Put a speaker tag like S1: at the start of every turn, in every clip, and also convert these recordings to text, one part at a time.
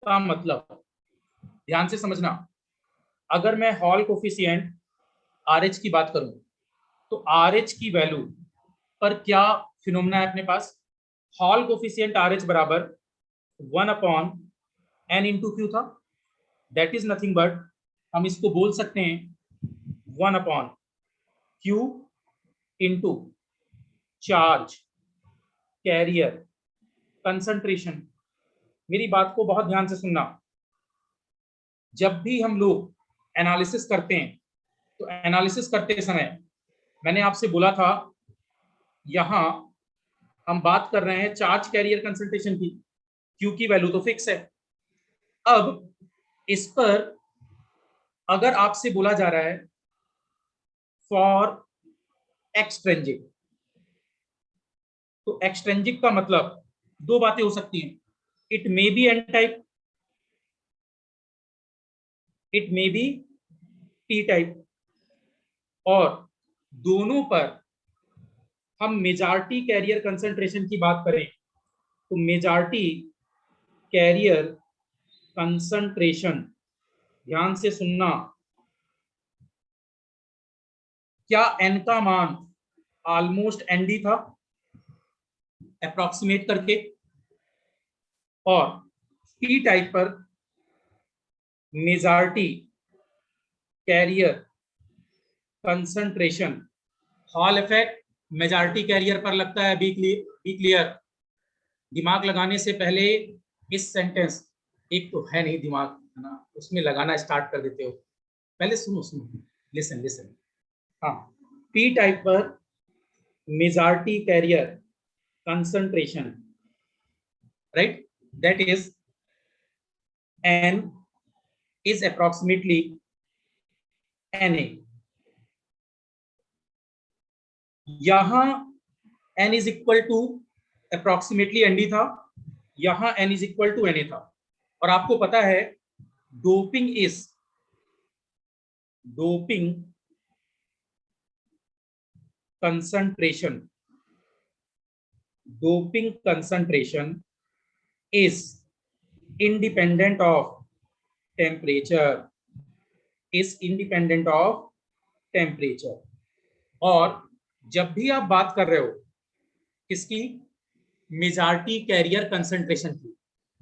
S1: का मतलब, ध्यान से समझना, अगर मैं हॉल कोफिशिएंट RH की बात करूं तो RH की वैल्यू पर क्या फिनोमेना है अपने पास? हॉल कोफिशिएंट RH बराबर 1/n/q था। दैट इज नथिंग बट, हम इसको बोल सकते हैं 1/q into charge carrier concentration. मेरी बात को बहुत ध्यान से सुनना। जब भी हम लोग एनालिसिस करते हैं तो एनालिसिस करते समय मैंने आपसे बोला था, यहां हम बात कर रहे हैं चार्ज कैरियर कंसंट्रेशन की, क्यू की वैल्यू तो फिक्स है। अब इस पर अगर आपसे बोला जा रहा है फॉर एक्सट्रेंजिक, तो एक्सट्रेंजिक का मतलब दो बातें हो सकती हैं। It may be N type, it may be T type, और दोनों पर हम मेजॉरिटी कैरियर कंसंट्रेशन की बात करें तो मेजॉरिटी कैरियर कंसंट्रेशन, ध्यान से सुनना, क्या एन का मान ऑलमोस्ट एनडी था अप्रोक्सीमेट करके, और पी टाइप पर majority carrier concentration, Hall effect majority carrier पर लगता है। Be clear. दिमाग लगाने से पहले इस सेंटेंस, एक तो है नहीं दिमाग है ना, उसमें लगाना स्टार्ट कर देते हो। पहले सुनो सुनो, लिसन लिसन। हाँ, पी टाइप पर majority carrier concentration, right, that is n is approximately Na। यहां n is equal to approximately nd था, यहां n is equal to Na था। और आपको पता है doping concentration, doping concentration is independent of temperature, is independent of temperature. और जब भी आप बात कर रहे हो किसकी, मेजॉरिटी कैरियर कंसंट्रेशन की,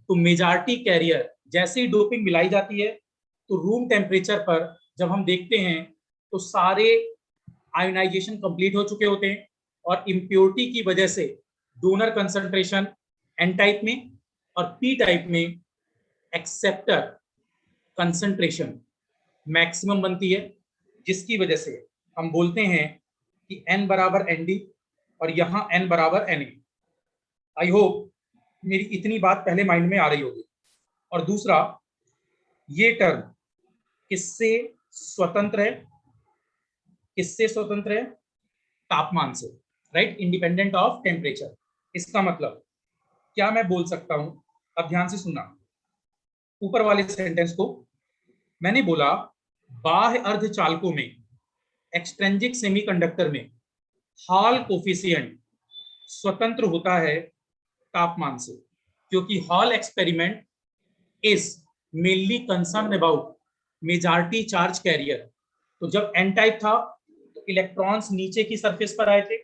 S1: तो मेजॉरिटी कैरियर जैसे ही डोपिंग मिलाई जाती है तो रूम टेम्परेचर पर जब हम देखते हैं तो सारे आयोनाइजेशन कंप्लीट हो चुके होते हैं, और इम्प्योरिटी की वजह से डोनर कंसंट्रेशन एन टाइप में और पी टाइप में एक्सेप्टर कंसंट्रेशन मैक्सिमम बनती है, जिसकी वजह से हम बोलते हैं कि n बराबर nd और यहां n बराबर na। आई होप मेरी इतनी बात पहले माइंड में आ रही होगी। और दूसरा, ये टर्म किससे स्वतंत्र है? किससे स्वतंत्र है? तापमान से, राइट, इंडिपेंडेंट ऑफ टेम्परेचर। इसका मतलब क्या मैं बोल सकता हूं? अब ध्यान से सुनना ऊपर वाले सेंटेंस को। मैंने बोला बाह्य अर्धचालकों में, एक्सट्रेंजिक सेमीकंडक्टर में हॉल कोफिशिएंट स्वतंत्र होता है तापमान से, क्योंकि hall experiment is mainly concern about majority charge carrier. तो जब एन टाइप था तो इलेक्ट्रॉन्स नीचे की सरफेस पर आए थे,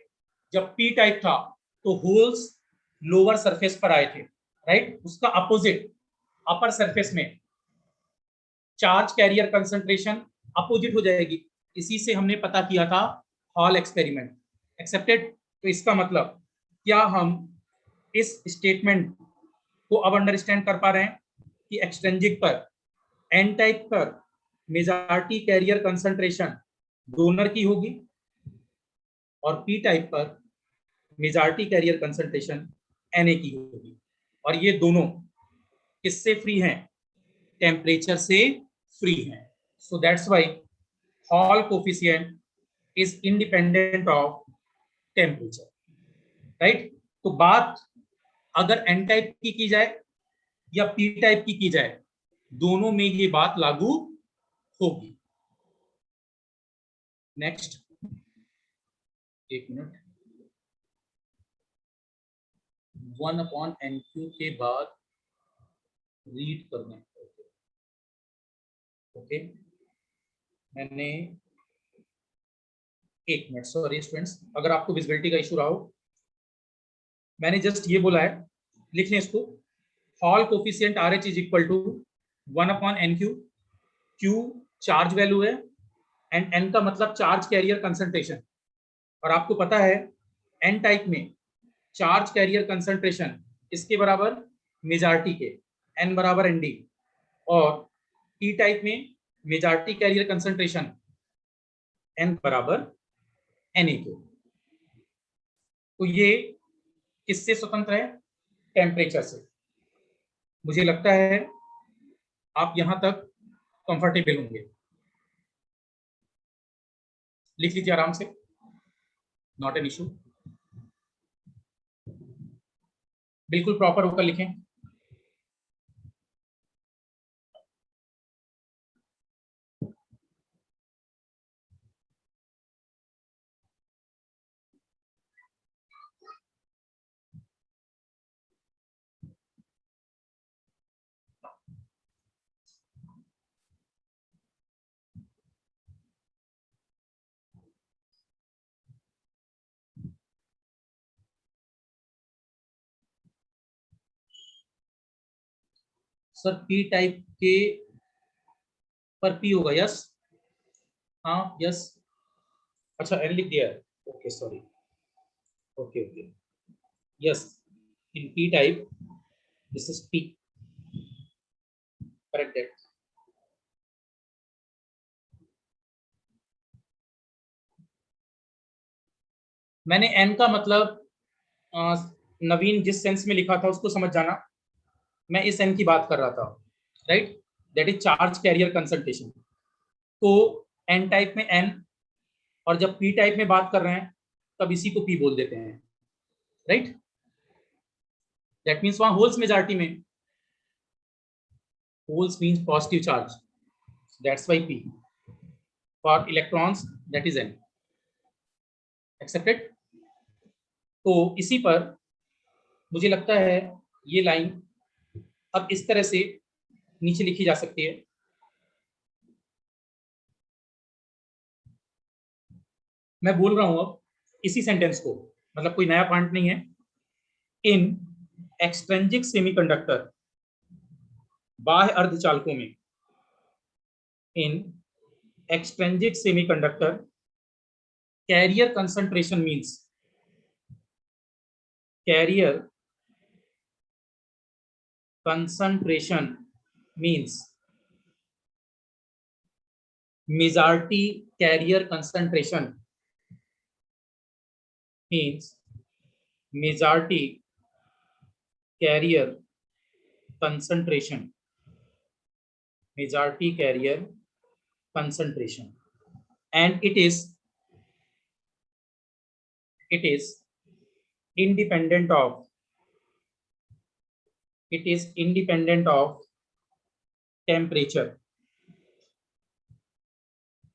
S1: जब पी टाइप था तो होल्स लोअर सरफेस पर आए थे, राइट। उसका अपोजिट अपर सरफेस में चार्ज कैरियर कंसंट्रेशन अपोजिट हो जाएगी। इसी से हमने पता किया था हॉल एक्सपेरिमेंट। एक्सेप्टेड। तो इसका मतलब क्या हम इस स्टेटमेंट को अब अंडरस्टैंड कर पा रहे हैं कि एक्सट्रेंजिक पर एन टाइप पर मेजॉरिटी कैरियर कंसंट्रेशन डोनर की होगी और पी टाइप पर मेजॉरिटी कैरियर कंसंट्रेशन Na की होगी, और ये दोनों किससे फ्री हैं? टेम्परेचर से फ्री हैं। So that's why hall coefficient is independent of temperature, right. तो बात अगर एन टाइप की जाए या पी टाइप की जाए, दोनों में ये बात लागू होगी। नेक्स्ट, एक मिनट, 1/NQ के बाद रीड करना है। ओके, मैंने, एक मिनट, सॉरी स्टूडेंट्स, अगर आपको विजिबिलिटी का इशू रहा हो, मैंने जस्ट ये बोला है, लिख लें इसको। Hall coefficient R H is equal to 1/n Q. Q charge value है, एंड एन का मतलब चार्ज कैरियर कंसंट्रेशन। और आपको पता है एन टाइप में चार्ज कैरियर कंसंट्रेशन इसके बराबर मेजॉरिटी के, एन बराबर एन डी। और पी टाइप में मेजॉरिटी कैरियर कंसंट्रेशन एन बराबर एन ए के। तो ये किससे स्वतंत्र है? टेम्परेचर से। मुझे लगता है आप यहां तक कंफर्टेबल होंगे। लिख लीजिए आराम से, नॉट एन इशू। बिल्कुल प्रॉपर होकर लिखें। सर पी टाइप के पर पी होगा, यस। हाँ यस। अच्छा एन लिख दिया है, okay sorry. Okay okay, yes, in P type this is P, correct that. मैंने एन का मतलब नवीन जिस सेंस में लिखा था उसको समझ जाना। मैं इस एन की बात कर रहा था, right, that is charge carrier concentration. तो एन टाइप में एन, और जब पी टाइप में बात कर रहे हैं तब इसी को पी बोल देते हैं, राइट। दैट मीन्स वहां होल्स मेजॉरिटी में, holes means positive charge, that's why P. For electrons that is an, accepted. तो इसी पर मुझे लगता है ये लाइन अब इस तरह से नीचे लिखी जा सकती है। मैं बोल रहा हूं अब इसी सेंटेंस को, मतलब कोई नया पॉइंट नहीं है। इन एक्सट्रेंजिक सेमीकंडक्टर, बाह्य अर्धचालकों में, in extrinsic semiconductor carrier concentration means, carrier concentration means majority carrier concentration means majority carrier concentration, majority carrier concentration, and it is independent of, it is independent of temperature.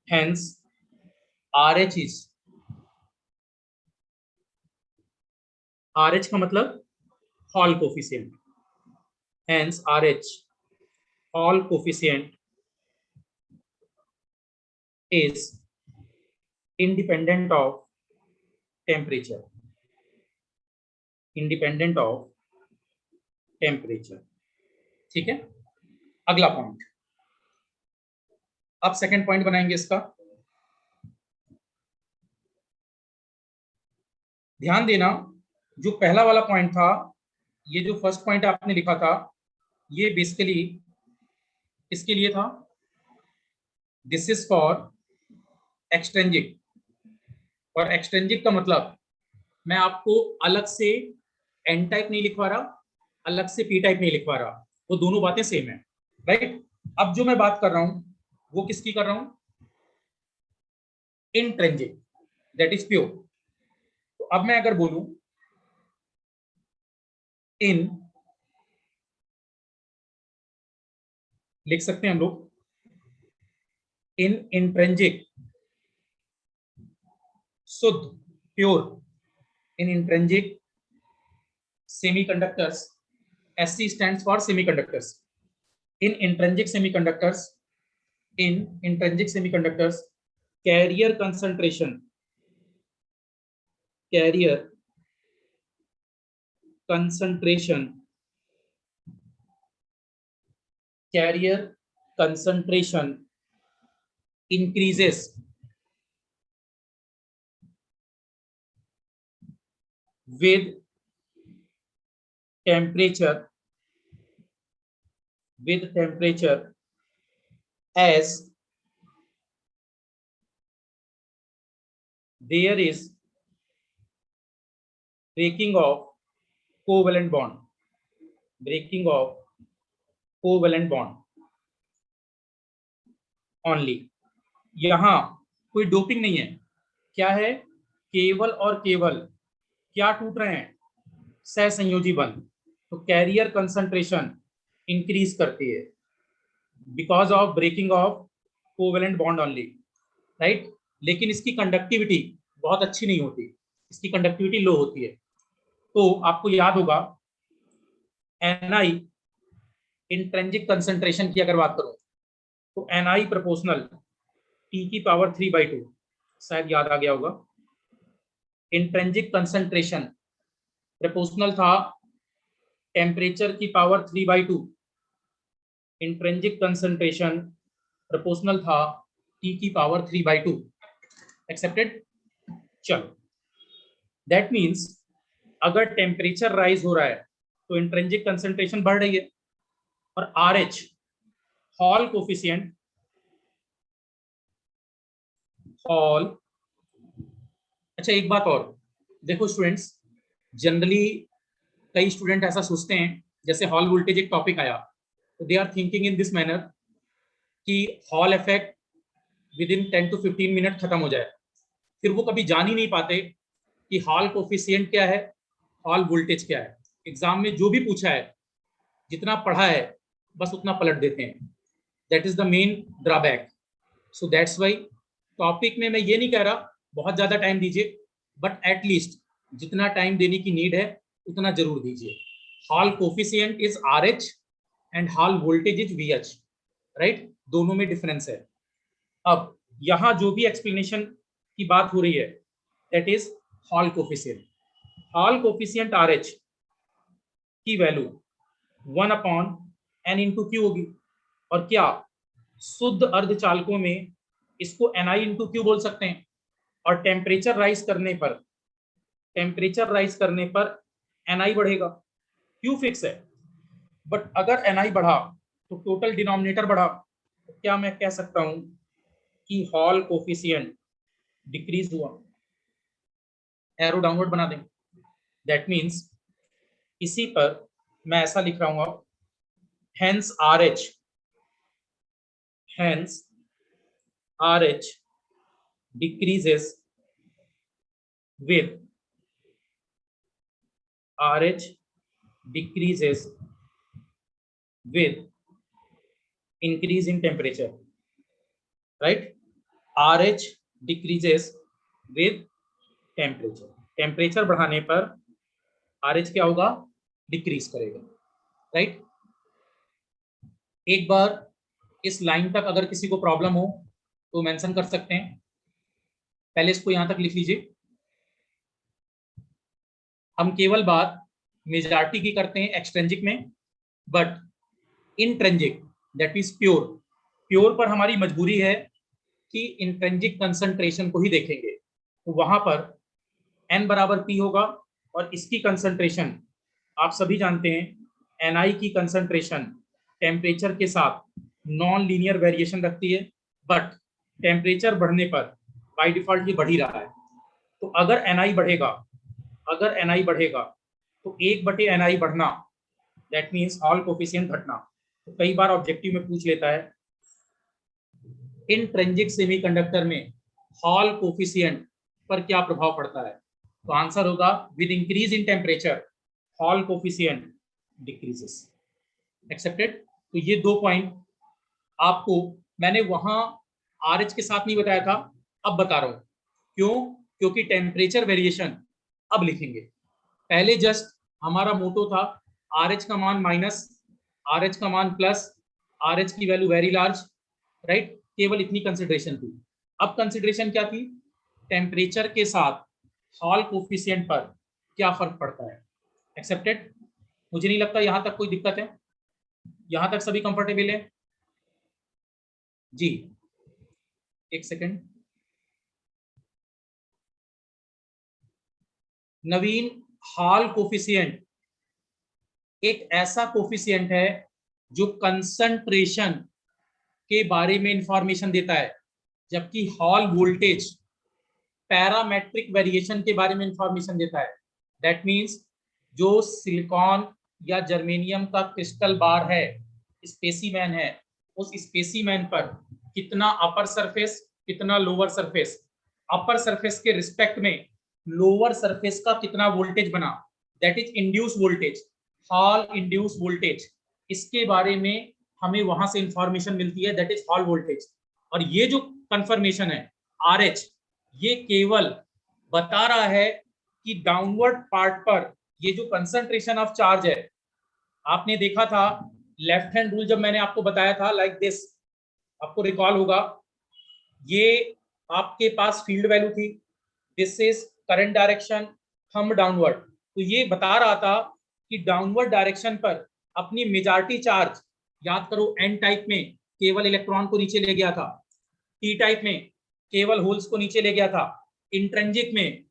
S1: Hence RH is, RH का मतलब hall coefficient, hence RH Hall coefficient is independent of temperature, independent of temperature। ठीक है, अगला point, अब second point बनाएंगे इसका। ध्यान देना, जो पहला वाला पॉइंट था, ये जो फर्स्ट पॉइंट आपने लिखा था, ये बेसिकली इसके लिए था, दिस इज फॉर एक्सट्रेंजिक। और एक्सट्रेंजिक का मतलब मैं आपको अलग से एन टाइप नहीं लिखवा रहा, अलग से पी टाइप नहीं लिखवा रहा, वो दोनों बातें सेम है, राइट। अब जो मैं बात कर रहा हूं वो किसकी कर रहा हूं? इनट्रेंजिक, दैट इज प्योर। तो अब मैं अगर बोलूं इन, लिख सकते हैं हम लोग इन इंट्रेंजिक, शुद्ध, pure, in intrinsic semiconductors, SC stands for semiconductors. in intrinsic semiconductors, carrier concentration increases with temperature as there is breaking of covalent bond only. यहां कोई डोपिंग नहीं है, क्या है, केवल और केवल क्या टूट रहे हैं, सहसंयोजी बंध. तो कैरियर कंसंट्रेशन इंक्रीज करती है because of breaking of covalent bond only, right. लेकिन इसकी कंडक्टिविटी बहुत अच्छी नहीं होती, इसकी कंडक्टिविटी लो होती है. तो आपको याद होगा Ni इंट्रिंसिक कंसंट्रेशन की अगर बात करूं तो Ni प्रोपोर्शनल T की पावर 3/2, शायद याद आ गया होगा. इंट्रिंसिक कंसंट्रेशन प्रोपोर्शनल था टेम्परेचर की पावर 3/2. इंट्रिंसिक कंसंट्रेशन प्रोपोर्शनल था T की पावर 3/2. एक्सेप्टेड. चलो, दैट मीन्स अगर टेम्परेचर राइज हो रहा है तो इंट्रिंसिक कंसंट्रेशन बढ़ रही है. और RH हॉल कोफिशिएंट, अच्छा एक बात और देखो स्टूडेंट्स, जनरली कई स्टूडेंट ऐसा सोचते हैं जैसे हॉल वोल्टेज एक टॉपिक आया तो they are thinking in this manner कि Hall effect within 10 to 15 minute खत्म हो जाए. फिर वो कभी जान ही नहीं पाते कि हॉल कोफिशिएंट क्या है, हॉल वोल्टेज क्या है. एग्जाम में जो भी पूछा है, जितना पढ़ा है बस उतना पलट देते हैं. That is the main drawback. So that's why topic में मैं ये नहीं कह रहा बहुत ज्यादा टाइम दीजिए, बट एटलीस्ट जितना टाइम देने की नीड है उतना जरूर दीजिए. Hall coefficient is RH and hall voltage is VH, right. दोनों में डिफरेंस है. अब यहां जो भी एक्सप्लेनेशन की बात हो रही है that is Hall coefficient. Hall coefficient RH की वैल्यू 1/n/q होगी. और क्या शुद्ध अर्धचालकों में इसको Ni/q बोल सकते हैं. और टेम्परेचर राइज करने पर Ni बढ़ेगा, Q फिक्स है. बट अगर Ni बढ़ा तो टोटल डिनोमिनेटर बढ़ा, तो क्या मैं कह सकता हूं कि हॉल कोफिशिएंट डिक्रीज हुआ. एरो डाउनवर्ड बना दें. दैट मीन्स इसी पर मैं ऐसा लिख रहा हूं, hence RH decreases with increase in temperature, right. RH decreases with temperature बढ़ाने पर RH क्या होगा, डिक्रीज करेगा, राइट. एक बार इस लाइन तक अगर किसी को प्रॉब्लम हो तो मेंशन कर सकते हैं. पहले इसको यहां तक लिख लीजिए. हम केवल बात मेजॉरिटी की करते हैं एक्सट्रिंसिक में, but intrinsic that means pure पर हमारी मजबूरी है कि इंट्रिंसिक कंसंट्रेशन को ही देखेंगे. तो वहां पर N बराबर P होगा और इसकी कंसंट्रेशन आप सभी जानते हैं Ni की कंसंट्रेशन टेम्परेचर के साथ नॉन लीनियर वेरिएशन रखती है, बट टेम्परेचर बढ़ने पर बाय डिफॉल्ट ये बढ़ ही रहा है. तो अगर Ni बढ़ेगा तो 1/Ni बढ़ना दैट मीन्स हॉल कोफिशिएंट घटना. तो कई बार ऑब्जेक्टिव में पूछ लेता है इंट्रिंसिक सेमीकंडक्टर में हॉल कोफिशिएंट पर क्या प्रभाव पड़ता है. तो आंसर होगा with increase in temperature hall coefficient decreases. Accepted. तो ये 2 पॉइंट आपको मैंने वहां RH के साथ नहीं बताया था, अब बता रहा हूं. क्यों? क्योंकि टेम्परेचर वेरिएशन अब लिखेंगे. पहले जस्ट हमारा मोटो था RH का मान माइनस, RH का मान प्लस, RH की वैल्यू वेरी लार्ज, राइट, केवल इतनी कंसिडरेशन थी। अब कंसिडरेशन क्या थी, टेम्परेचर के साथ हॉल कोफिशिएंट पर क्या फर्क पड़ता है। एक्सेप्टेड, मुझे नहीं लगता यहां तक कोई दिक्कत है, यहां तक सभी कंफर्टेबल है जी। एक सेकेंड, नवीन, हॉल कोफिशिएंट एक ऐसा कोफिशिएंट है जो कंसंट्रेशन के बारे में इंफॉर्मेशन देता है, जबकि हॉल वोल्टेज पैरामेट्रिक वेरिएशन के बारे में इंफॉर्मेशन देता है। दैट मींस जो सिलिकॉन या जर्मेनियम का क्रिस्टल बार है, स्पेसीमैन है, उस स्पेसीमैन पर कितना अपर सरफेस कितना लोअर सरफेस, अपर सरफेस के रिस्पेक्ट में लोअर सरफेस का कितना वोल्टेज बना, that is induce voltage, hall induce voltage, इसके बारे में हमें वहां से इंफॉर्मेशन मिलती है, दैट इज हॉल वोल्टेज। और ये जो कंफर्मेशन है RH, ये केवल बता रहा है कि डाउनवर्ड पार्ट पर ये जो कंसंट्रेशन ऑफ चार्ज है, आपने देखा था लेफ्ट हैंड रूल जब मैंने आपको बताया था लाइक दिस, आपको रिकॉल होगा, ये आपके पास फील्ड वैल्यू थी, this is current direction, thumb downward, तो ये बता रहा था कि डाउनवर्ड डायरेक्शन पर अपनी मेजॉरिटी चार्ज, याद करो एन टाइप में केवल इलेक्ट्रॉन को नीचे ले गया था, टी टाइप में केवल होल्स को नीचे ले गया था, इंट्रिंसिक में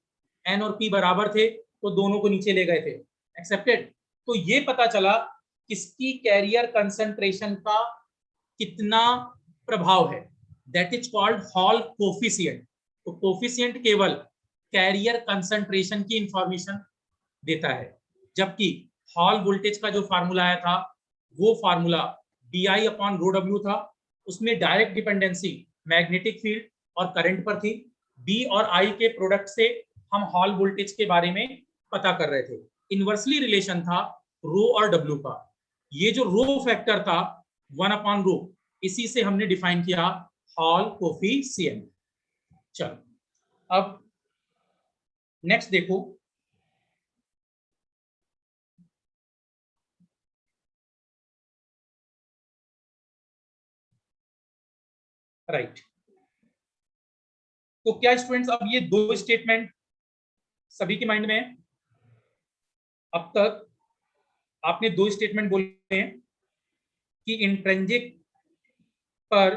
S1: एन और पी बराबर थे तो दोनों को नीचे ले गए थे। एक्सेप्टेड। तो ये पता चला किसकी कैरियर कंसंट्रेशन का कितना प्रभाव है, that is called hall coefficient. तो कोफिशिएंट केवल कैरियर कंसंट्रेशन की इंफॉर्मेशन देता है, जबकि हॉल वोल्टेज का जो फार्मूला आया था वो formula DI upon rho W था, उसमें डायरेक्ट डिपेंडेंसी मैग्नेटिक फील्ड और करंट पर थी, बी और आई के प्रोडक्ट से हम हॉल वोल्टेज के बारे में पता कर रहे थे। इनवर्सली रिलेशन था रो और डब्ल्यू का, ये जो रो फैक्टर था 1/रो, इसी से हमने डिफाइन किया हॉल कोफिशिएंट। चलो अब नेक्स्ट देखो, राइट। तो क्या स्टूडेंट्स अब ये दो स्टेटमेंट सभी के माइंड में है? अब तक आपने दो स्टेटमेंट बोले हैं कि इंट्रिंसिक पर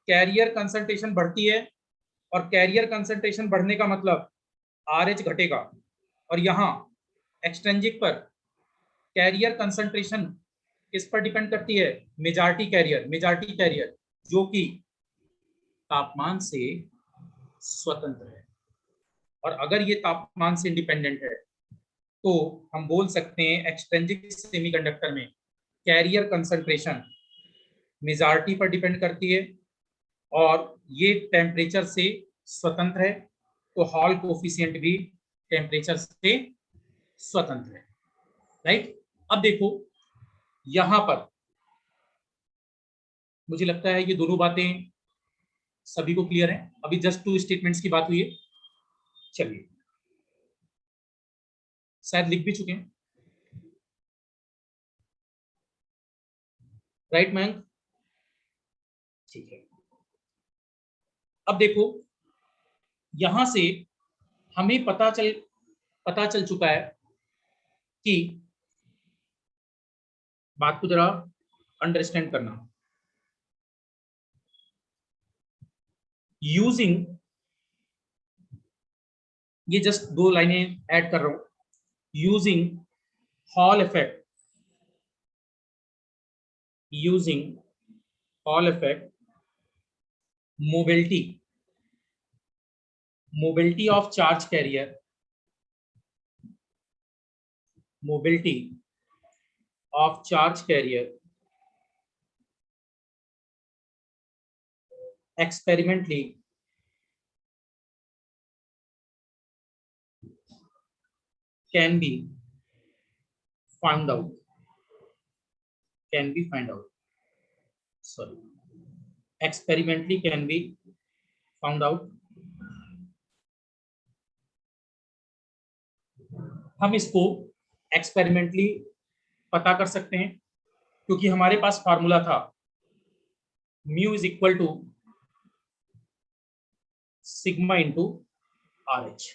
S1: कैरियर कंसंट्रेशन बढ़ती है और कैरियर कंसंट्रेशन बढ़ने का मतलब RH घटेगा, और यहां एक्सट्रिंसिक पर कैरियर कंसंट्रेशन किस पर डिपेंड करती है, मेजॉरिटी कैरियर जो कि तापमान से स्वतंत्र है। और अगर ये तापमान से इंडिपेंडेंट है तो हम बोल सकते हैं एक्सट्रिंसिक सेमीकंडक्टर में कैरियर कंसंट्रेशन मेजॉरिटी पर डिपेंड करती है और ये टेम्परेचर से स्वतंत्र है, तो हॉल कोफिशिएंट भी टेम्परेचर से स्वतंत्र है, राइट। अब देखो यहां पर मुझे लगता है ये दोनों बातें सभी को क्लियर है, अभी जस्ट टू स्टेटमेंट्स की बात हुई है। चलिए, शायद लिख भी चुके हैं, राइट मयंक? ठीक है। अब देखो यहां से हमें पता चल चुका है कि, बात को जरा अंडरस्टैंड करना, यूजिंग, ये जस्ट दो लाइनें ऐड कर रहा हूं, using hall effect, using hall effect, mobility mobility of charge carrier, mobility of charge carrier experimentally can be found out, can be found out, sorry, experimentally can be found out। हम इसको experimentally पता कर सकते हैं, क्योंकि हमारे पास formula था mu is equal to sigma into R H,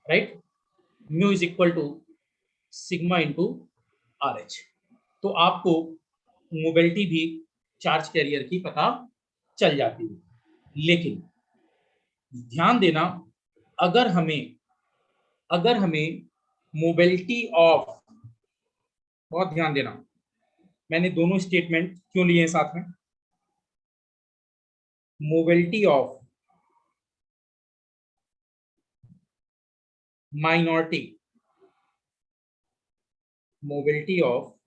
S1: right. Mu is equal to sigma into R H. तो आपको मोबिलिटी भी चार्ज कैरियर की पता चल जाती है। लेकिन ध्यान देना, अगर हमें मोबिलिटी ऑफ, बहुत ध्यान देना, मैंने दोनों स्टेटमेंट क्यों लिए हैं साथ में, mobility of minority, mobility of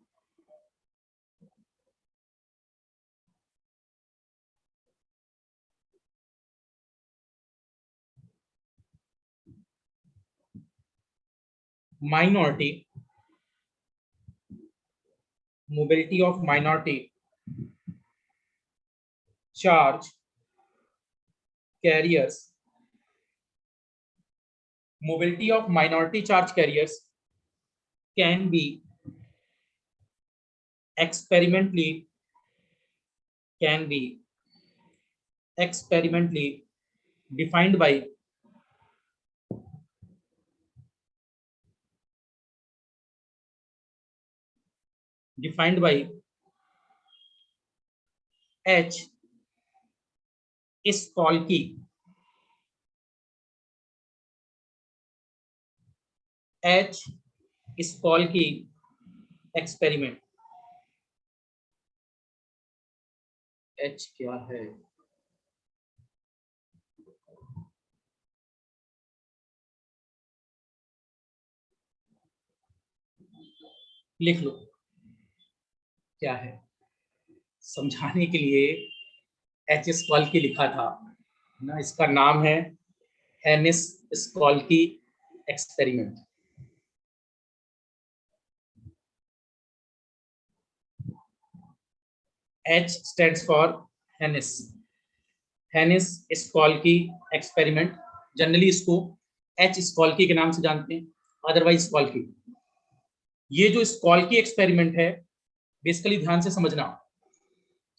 S1: minority, mobility of minority charge carriers, mobility of minority charge carriers can be experimentally defined by H. Skolky, H. Skolky experiment। H क्या है? लिख लो क्या है, समझाने के लिए एच स्कॉल्की लिखा था ना। इसका नाम है Haynes Shockley experiment. H stands for Haynes, Haynes Shockley experiment. Generally इसको एच स्कॉल्की के नाम से जानते हैं, अदरवाइज स्कॉल्की। ये जो स्कॉल्की एक्सपेरिमेंट है, बेसिकली ध्यान से समझना,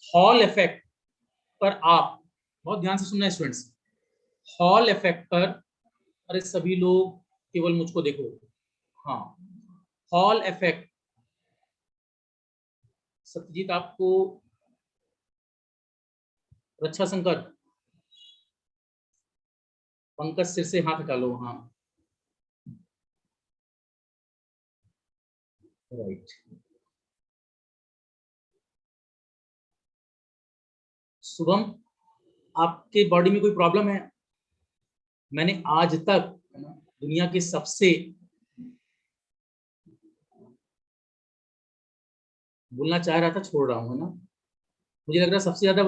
S1: हॉल इफेक्ट पर आप बहुत ध्यान से सुनना स्टूडेंट्स, हॉल इफेक्ट पर, अरे सभी लोग केवल मुझको देखो, हाँ, हॉल इफेक्ट, सत्यजीत आपको, रक्षा शंकर, पंकज सिर से हाथ हटा लो, हाँ राइट। शुभम, आपके बॉडी में कोई प्रॉब्लम है? मैंने आज तक दुनिया के सबसे, बोलना चाह रहा था छोड़ रहा हूँ, है ना, मुझे लग रहा है सबसे ज्यादा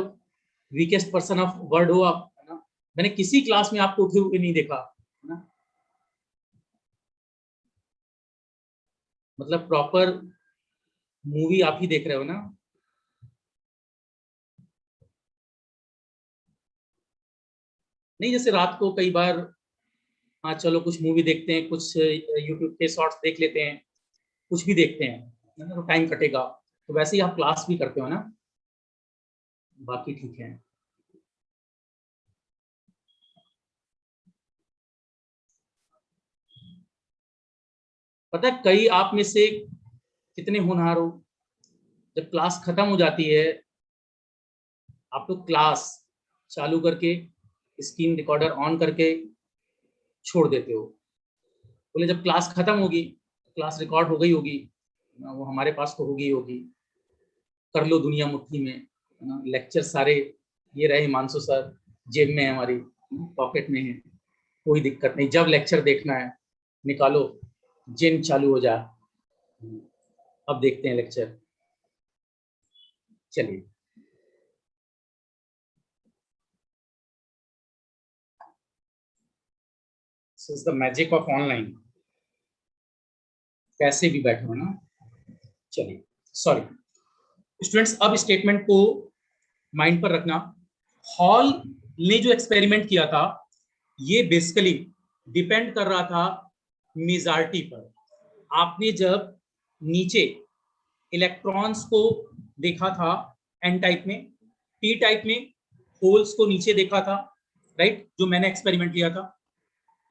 S1: वीकेस्ट पर्सन ऑफ वर्ल्ड हो आप, है ना। मैंने किसी क्लास में आपको उठे हुए नहीं देखा, है ना, मतलब प्रॉपर मूवी आप ही देख रहे हो ना। नहीं, जैसे रात को कई बार, हाँ चलो कुछ मूवी देखते हैं, कुछ यूट्यूब के शॉर्ट्स देख लेते हैं, कुछ भी देखते हैं, है ना, तो टाइम कटेगा, तो वैसे ही आप क्लास भी करते हो ना। बाकी ठीक है। पता है कई आप में से कितने होनहार हो, जब क्लास खत्म हो जाती है, आप लोग क्लास चालू करके स्क्रीन रिकॉर्डर ऑन करके छोड़ देते हो। बोले जब क्लास खत्म होगी, क्लास रिकॉर्ड हो गई होगी ना, वो हमारे पास तो होगी होगी, कर लो दुनिया मुट्ठी में, है ना, लेक्चर सारे, ये रहे हिमांशु सर, जेब में है हमारी, पॉकेट में है, कोई दिक्कत नहीं, जब लेक्चर देखना है निकालो, जिन चालू हो जा। अब देखते हैं लेक्चर, चलिए। This is the magic of online, कैसे भी बैठे हो ना। चलिए, सॉरी स्टूडेंट्स, अब स्टेटमेंट को माइंड पर रखना। हॉल ने जो एक्सपेरिमेंट किया था, ये बेसिकली डिपेंड कर रहा था मेजॉरिटी पर। आपने जब नीचे इलेक्ट्रॉन्स को देखा था एन टाइप में, टी टाइप में होल्स को नीचे देखा था, राइट, जो मैंने एक्सपेरिमेंट लिया था।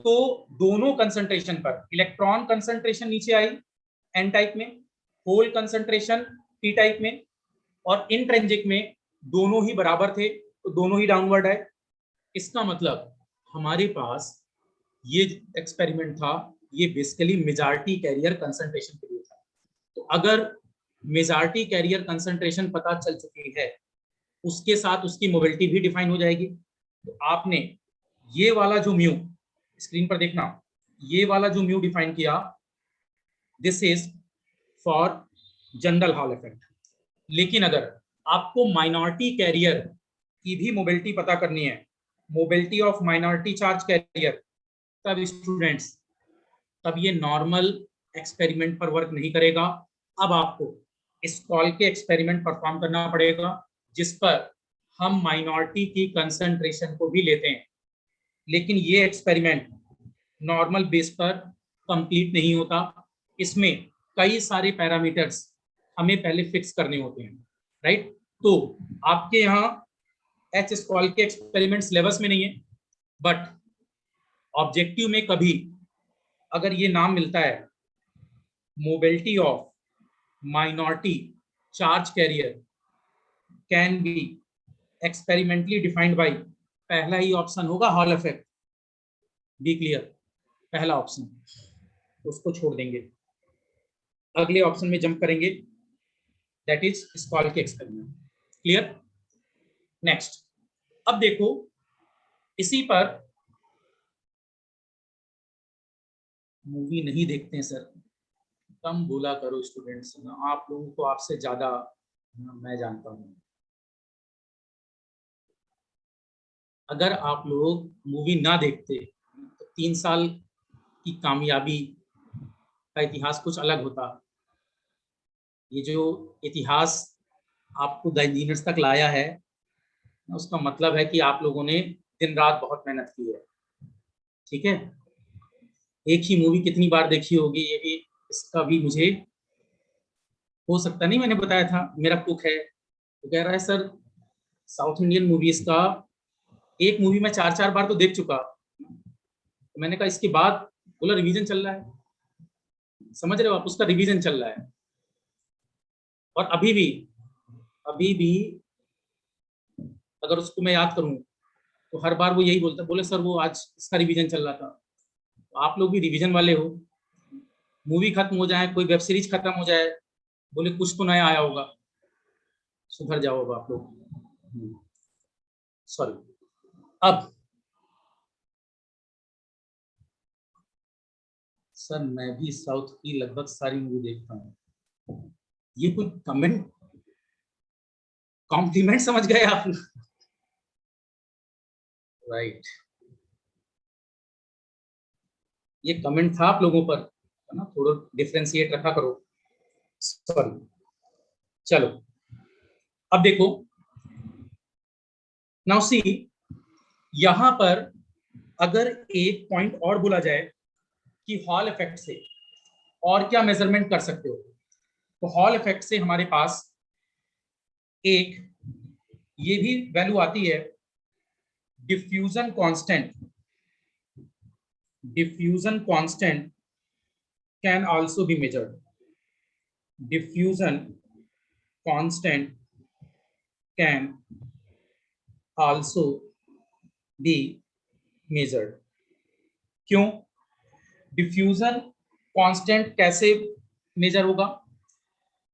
S1: तो दोनों कंसंट्रेशन पर इलेक्ट्रॉन कंसंट्रेशन नीचे आई एन टाइप में, होल कंसंट्रेशन टी टाइप में, और इंट्रिंसिक में दोनों ही बराबर थे, तो दोनों ही डाउनवर्ड है। इसका मतलब हमारे पास ये एक्सपेरिमेंट था, ये बेसिकली मेजॉरिटी कैरियर कंसंट्रेशन के लिए था। तो अगर मेजॉरिटी कैरियर कंसंट्रेशन पता चल चुकी है, उसके साथ उसकी मोबिलिटी भी डिफाइन हो जाएगी। तो आपने ये वाला जो म्यू, स्क्रीन पर देखना, ये वाला जो म्यू डिफाइन किया, this is for general hall effect. लेकिन अगर आपको माइनॉरिटी कैरियर की भी मोबिलिटी पता करनी है, mobility of minority charge career, तब स्टूडेंट्स, तब ये नॉर्मल एक्सपेरिमेंट पर वर्क नहीं करेगा। अब आपको स्कॉल के एक्सपेरिमेंट परफॉर्म करना पड़ेगा, जिस पर हम माइनॉरिटी की कंसंट्रेशन को भी लेते हैं। लेकिन ये एक्सपेरिमेंट नॉर्मल बेस पर कंप्लीट नहीं होता, इसमें कई सारे पैरामीटर्स हमें पहले फिक्स करने होते हैं, राइट। तो आपके यहाँ एच स्कॉल के एक्सपेरिमेंट सिलेबस में नहीं है, बट ऑब्जेक्टिव में कभी अगर ये नाम मिलता है, mobility of minority charge career can be experimentally defined by, पहला ही ऑप्शन होगा हॉल इफेक्ट। बी क्लियर, पहला ऑप्शन, उसको छोड़ देंगे, अगले ऑप्शन में जंप करेंगे, दैट इज स्कॉल के एक्सपेरिमेंट। क्लियर। नेक्स्ट, अब देखो इसी पर, मूवी नहीं देखते हैं सर, कम बोला करो स्टूडेंट्स ना, आप लोगों को आपसे ज्यादा मैं जानता हूँ। अगर आप लोग मूवी ना देखते तो 3 साल की कामयाबी का इतिहास कुछ अलग होता। ये जो इतिहास आपको द इंजीनियर्स तक लाया है, उसका मतलब है कि आप लोगों ने दिन रात बहुत मेहनत की है। ठीक है, एक ही मूवी कितनी बार देखी होगी, ये भी, इसका भी मुझे हो सकता नहीं, मैंने बताया था मेरा कुक है, तो कह रहा है सर साउथ इंडियन मूवीज का एक मूवी मैं 4-4 बार तो देख चुका। तो मैंने कहा इसके बाद, बोला रिवीजन चल रहा है। समझ रहे हो आप, उसका रिवीजन चल रहा है। और अभी भी अगर उसको मैं याद करूं तो हर बार वो यही बोलता, बोले सर वो आज इसका रिवीजन चल रहा था। तो आप लोग भी रिवीजन वाले हो, मूवी खत्म हो जाए, कोई वेब सीरीज खत्म हो जाए, बोले कुछ तो नया आया होगा, सुधर जाओ अब आप लोग। सॉरी। अब सर मैं भी साउथ की लगभग सारी मूवी देखता हूँ, ये कोई कमेंट, कॉम्प्लीमेंट समझ गए आप? राइट, ये कमेंट था आप लोगों पर, है ना, थोड़ा डिफ्रेंशिएट रखा करो। सॉरी। चलो, अब देखो, नाउ सी, यहां पर अगर एक पॉइंट और बोला जाए कि हॉल इफेक्ट से और क्या मेजरमेंट कर सकते हो, तो हॉल इफेक्ट से हमारे पास एक ये भी वैल्यू आती है, diffusion constant. Diffusion constant can also be measured. Diffusion constant can also be measured. क्यों? डिफ्यूजन कांस्टेंट कैसे मेजर होगा?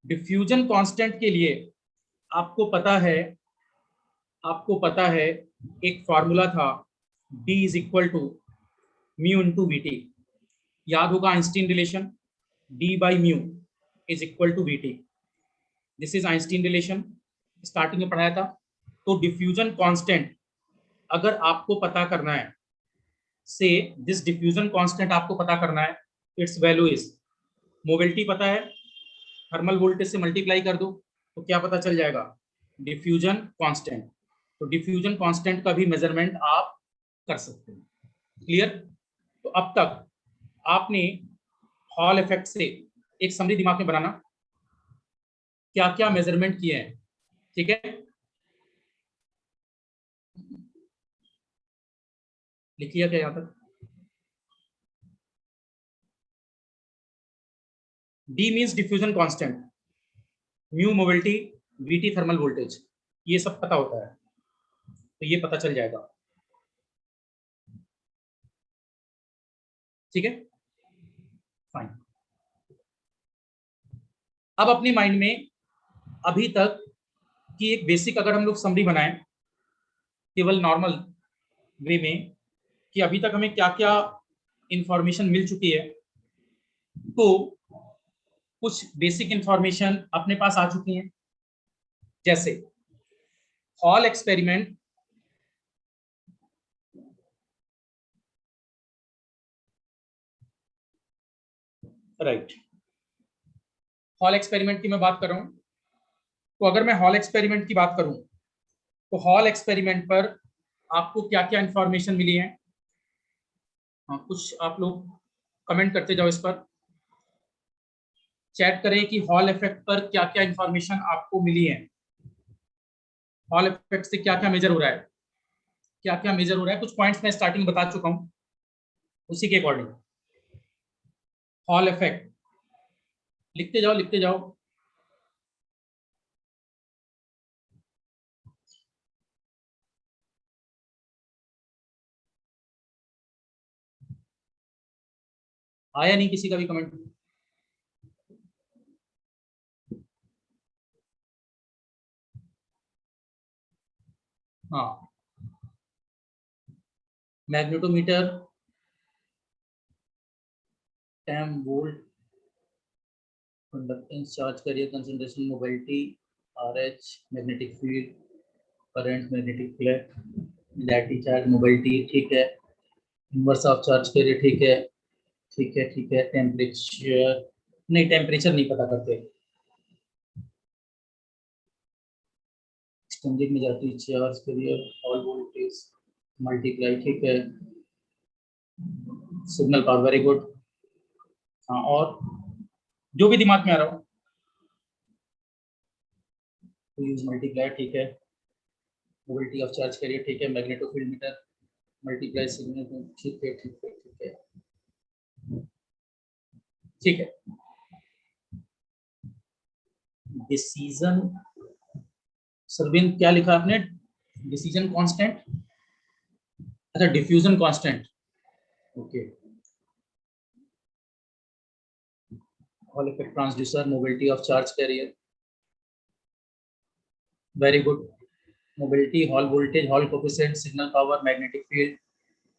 S1: डिफ्यूजन कांस्टेंट के लिए आपको पता है एक फॉर्मूला था, D is equal to mu into V T. याद होगा Einstein relation, D by mu is equal to V T. This is Einstein relation, starting में पढ़ाया था। तो डिफ्यूजन कांस्टेंट अगर आपको पता करना है, से दिस डिफ्यूजन कांस्टेंट आपको पता करना है, इट्स वैल्यू इज, मोबिलिटी पता है, थर्मल वोल्टेज से मल्टीप्लाई कर दो तो क्या पता चल जाएगा? Diffusion constant. तो डिफ्यूजन कांस्टेंट का भी मेजरमेंट आप कर सकते हैं। क्लियर? तो अब तक आपने हॉल इफेक्ट से एक समरी दिमाग में बनाना, क्या क्या मेजरमेंट किए हैं, ठीक है, लिखिए क्या यहाँ तक। D means diffusion constant, mu mobility, VT thermal voltage, ये सब पता होता है, तो ये पता चल जाएगा, ठीक है, फाइन। अब अपनी माइंड में अभी तक की एक बेसिक अगर हम लोग समरी बनाएं केवल नॉर्मल वे में, कि अभी तक हमें क्या क्या इंफॉर्मेशन मिल चुकी है, तो कुछ बेसिक इंफॉर्मेशन अपने पास आ चुकी हैं, जैसे hall experiment, right, hall experiment की मैं बात कर रहा हूं, तो अगर मैं हॉल एक्सपेरिमेंट की बात करूं, तो हॉल एक्सपेरिमेंट पर आपको क्या क्या इंफॉर्मेशन मिली है, हाँ, कुछ आप लोग कमेंट करते जाओ इस पर, चैट करें कि हॉल इफेक्ट पर क्या क्या इंफॉर्मेशन आपको मिली है, हॉल इफेक्ट से क्या क्या मेजर हो रहा है, क्या क्या मेजर हो रहा है, कुछ पॉइंट्स मैं स्टार्टिंग बता चुका हूं, उसी के अकॉर्डिंग हॉल इफेक्ट लिखते जाओ, लिखते जाओ। आया नहीं किसी का भी कमेंट? हाँ, मैग्नेटोमीटर, टेम volt, conductance, charge carrier concentration, mobility, RH, magnetic field, current, magnetic flux, electric charge, mobility, ठीक है, इनवर्स ऑफ चार्ज कैरियर, ठीक है, ठीक है, ठीक है, टेम्परेचर, नहीं टेम्परेचर नहीं पता करते, एक्सटेंडेड में जाती है charge carrier, all voltage multiply, ठीक है, सिग्नल पावर, वेरी गुड। हाँ, और जो भी दिमाग में आ रहा हो, टू यूज मल्टीप्लाई, ठीक है, मोबिलिटी ऑफ चार्ज कैरियर, ठीक है, मैग्नेटोफील्ड मीटर, मल्टीप्लाई सिग्नल, ठीक है, ठीक है, ठीक है, ठीक है, डिसीजन, सरविन क्या लिखा आपने, डिसीजन कांस्टेंट, अच्छा diffusion constant, okay, Hall effect transducer, mobility of charge carrier, very good, mobility, Hall voltage, Hall coefficient, signal power, magnetic field,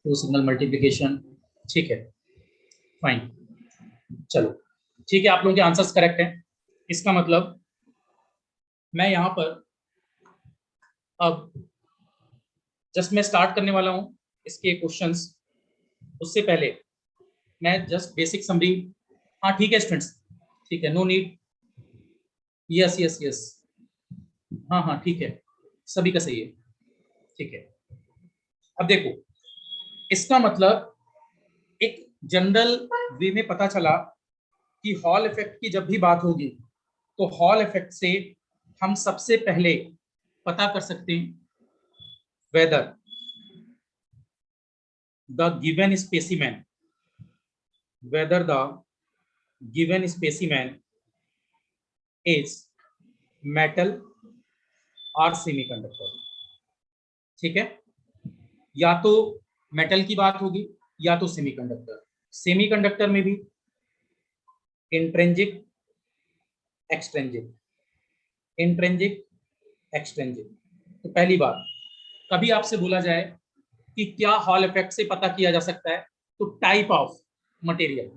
S1: two signal multiplication, ठीक है, फाइन, चलो, ठीक है, आप लोगों के आंसर्स करेक्ट हैं, इसका मतलब मैं यहाँ पर अब जस्ट मैं स्टार्ट करने वाला हूँ इसके क्वेश्चंस, उससे पहले मैं जस्ट बेसिक समरी, हाँ ठीक है स्टूडेंट्स, ठीक है, no need, yes yes yes, हाँ हाँ ठीक है, सभी का सही है, ठीक है, अब देखो, इसका मतलब एक जनरल वे में पता चला कि हॉल इफेक्ट की जब भी बात होगी, तो हॉल इफेक्ट से हम सबसे पहले पता कर सकते हैं whether the given specimen, whether the given specimen is metal or semiconductor, ठीक है, या तो मेटल की बात होगी या तो सेमीकंडक्टर, सेमीकंडक्टर में भी इंट्रिंसिक, एक्सट्रिंसिक, इंट्रिंसिक, एक्सट्रिंसिक, तो पहली बात, कभी आपसे बोला जाए कि क्या हॉल इफेक्ट से पता किया जा सकता है, तो टाइप ऑफ मटेरियल,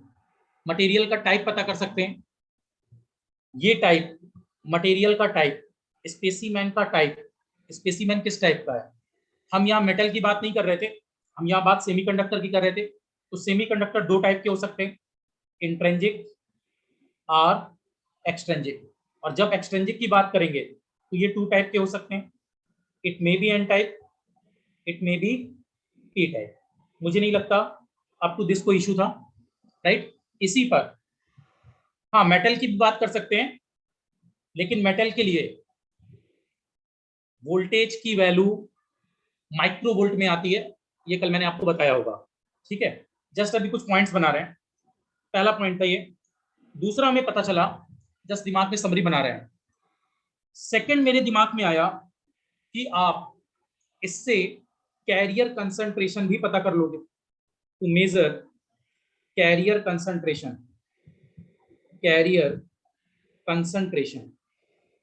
S1: मटेरियल का टाइप पता कर सकते हैं, ये टाइप, मटेरियल का टाइप, स्पेसीमैन का टाइप, स्पेसीमैन किस टाइप का है, हम यहाँ मेटल की बात नहीं कर रहे थे, हम यहाँ बात सेमीकंडक्टर की कर रहे थे, तो सेमीकंडक्टर दो टाइप के हो सकते हैं, इंट्रिंसिक और एक्सट्रिंसिक, और जब एक्सट्रिंसिक की बात करेंगे तो ये टू टाइप के हो सकते हैं, it may be N type, it may be P type, मुझे नहीं लगता अप टू दिस कोई इशू था, राइट, इसी पर हाँ मेटल की भी बात कर सकते हैं, लेकिन मेटल के लिए वोल्टेज की वैल्यू माइक्रो वोल्ट में आती है, ये कल मैंने आपको बताया होगा। ठीक है, जस्ट अभी कुछ पॉइंट्स बना रहे हैं। पहला पॉइंट था ये। दूसरा हमें पता चला, जस्ट दिमाग में समरी बना रहे हैं। सेकंड मेरे दिमाग में आया कि आप इससे कैरियर कंसंट्रेशन भी पता कर लोगे, to measure carrier concentration, carrier concentration.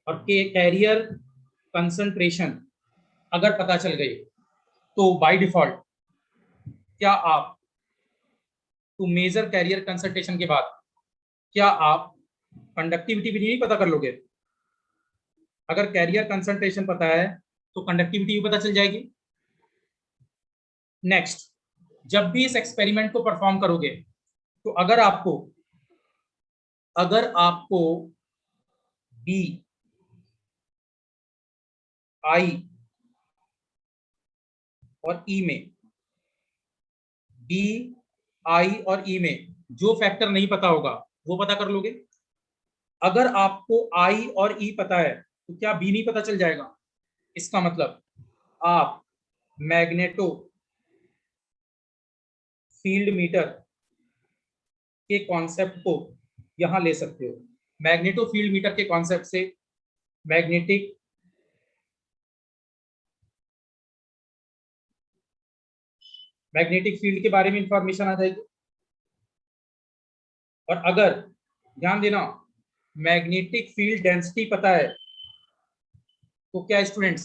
S1: और कैरियर कंसंट्रेशन अगर पता चल गई तो बाय डिफॉल्ट क्या आप, टू मेजर कैरियर कंसंट्रेशन के बाद क्या आप कंडक्टिविटी भी नहीं पता कर लोगे? अगर कैरियर कंसंट्रेशन पता है तो कंडक्टिविटी भी पता चल जाएगी। नेक्स्ट, जब भी इस एक्सपेरिमेंट को परफॉर्म करोगे तो अगर आपको बी आई और ई में, बी आई और ई में जो फैक्टर नहीं पता होगा वो पता कर लोगे। अगर आपको आई और ई पता है तो क्या बी नहीं पता चल जाएगा? इसका मतलब आप मैग्नेटो फील्ड मीटर के कॉन्सेप्ट को यहां ले सकते हो। मैग्नेटो फील्ड मीटर के कॉन्सेप्ट से मैग्नेटिक मैग्नेटिक फील्ड के बारे में इंफॉर्मेशन आ जाएगी। और अगर ध्यान देना, मैग्नेटिक फील्ड डेंसिटी पता है तो क्या स्टूडेंट्स,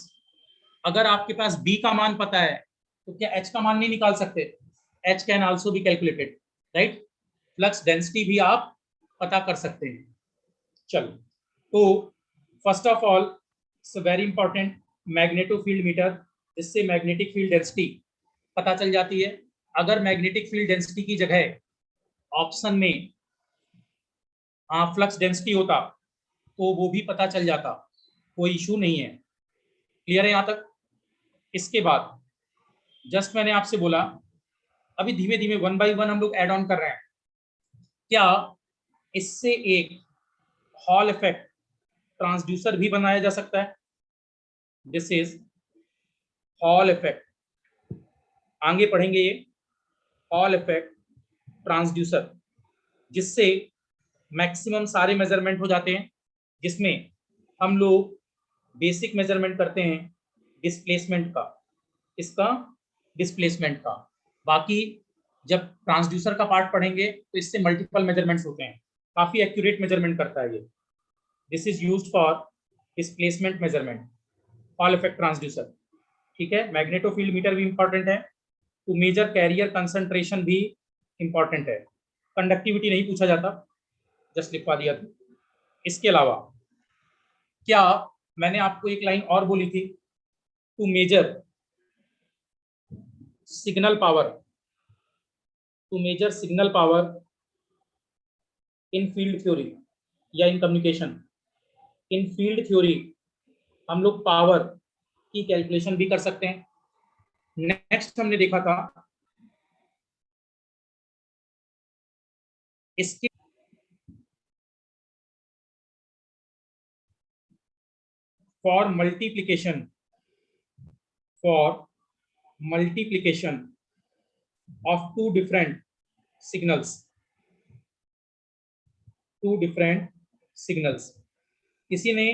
S1: अगर आपके पास बी का मान पता है तो क्या एच का मान नहीं निकाल सकते? H can also be calculated, right? Flux density भी आप पता कर सकते हैं। चलो, तो first of all it's very important magneto field meter, जिससे मैग्नेटिक फील्ड डेंसिटी पता चल जाती है। अगर मैग्नेटिक फील्ड डेंसिटी की जगह ऑप्शन में फ्लक्स डेंसिटी होता तो वो भी पता चल जाता, कोई इशू नहीं है। क्लियर है यहाँ तक? इसके बाद जस्ट मैंने आपसे बोला, अभी धीमे धीमे वन बाय वन हम लोग ऐड ऑन कर रहे हैं। क्या इससे एक हॉल इफेक्ट ट्रांसड्यूसर भी बनाया जा सकता है? दिस इज हॉल इफेक्ट, आगे पढ़ेंगे ये हॉल इफेक्ट ट्रांसड्यूसर, जिससे मैक्सिमम सारे मेजरमेंट हो जाते हैं, जिसमें हम लोग बेसिक मेजरमेंट करते हैं डिस्प्लेसमेंट का। इसका डिस्प्लेसमेंट का। बाकी जब ट्रांसड्यूसर का पार्ट पढ़ेंगे तो इससे मल्टीपल मेजरमेंट्स होते हैं, काफी एक्यूरेट मेजरमेंट करता है ये। This is used for displacement measurement, hall effect transducer. ठीक है, मैग्नेटो फील्ड मीटर भी इंपॉर्टेंट है, टू मेजर कैरियर कंसंट्रेशन भी इंपॉर्टेंट है। कंडक्टिविटी नहीं पूछा जाता, जस्ट लिखवा दिया था। इसके अलावा क्या मैंने आपको एक लाइन और बोली थी, to measure signal power, to measure signal power in field theory या in communication. In field theory हम लोग पावर की कैलकुलेशन भी कर सकते हैं। नेक्स्ट हमने देखा था इसके for multiplication, for multiplication of two different signals, two different signals. किसी ने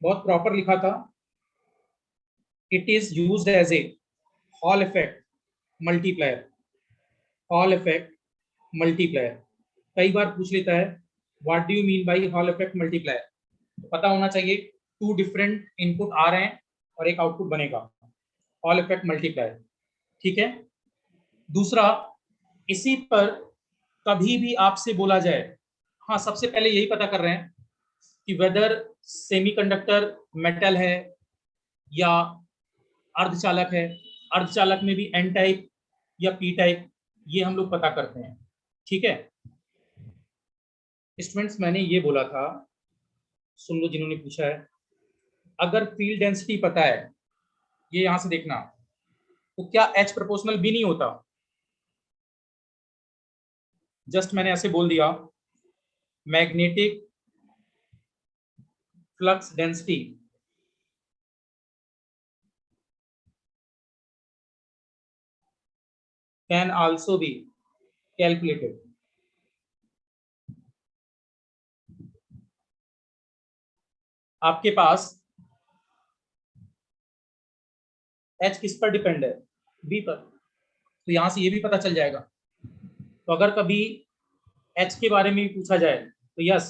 S1: बहुत प्रॉपर लिखा था, it is used as a Hall effect multiplier, Hall effect multiplier. कई बार पूछ लेता है what do you mean by Hall effect multiplier, तो पता होना चाहिए टू डिफरेंट इनपुट आ रहे हैं और एक आउटपुट बनेगा, हॉल इफेक्ट मल्टीप्लायर। ठीक है। दूसरा, इसी पर कभी भी आपसे बोला जाए, हाँ सबसे पहले यही पता कर रहे हैं कि वेदर सेमीकंडक्टर मेटल है या अर्धचालक है। अर्धचालक में भी एन टाइप या पी टाइप, ये हम लोग पता करते हैं। ठीक है स्टूडेंट्स, मैंने ये बोला था, सुन लो जिन्होंने पूछा है, अगर फील्ड डेंसिटी पता है, ये यहां से देखना, तो क्या एच प्रोपोर्शनल भी नहीं होता? जस्ट मैंने ऐसे बोल दिया, magnetic flux density can also be calculated. आपके पास H किस पर डिपेंड है? B पर। तो यहां से ये भी पता चल जाएगा। तो अगर कभी H के बारे में भी पूछा जाए तो यस,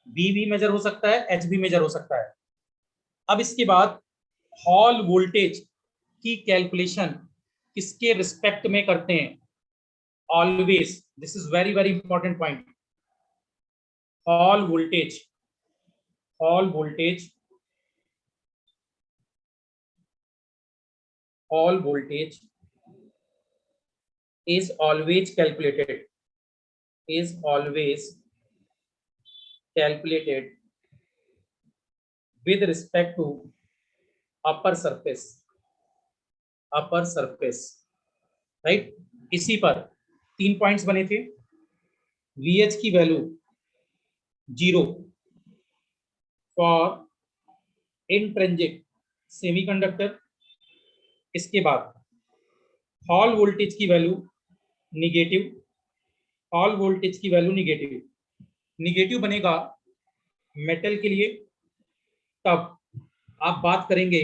S1: B भी मेजर हो सकता है, H भी मेजर हो सकता है। अब इसके बाद हॉल वोल्टेज की कैलकुलेशन किसके रिस्पेक्ट में करते हैं? Always, this is very very important point. Hall voltage, hall voltage, hall voltage is always calculated, is always calculated with respect to upper surface, upper surface, right. इसी पर 3 points बने थे। VH की value 0 for intrinsic semiconductor. इसके बाद hall voltage की value negative, hall voltage की value negative, negative बनेगा मेटल के लिए। तब आप बात करेंगे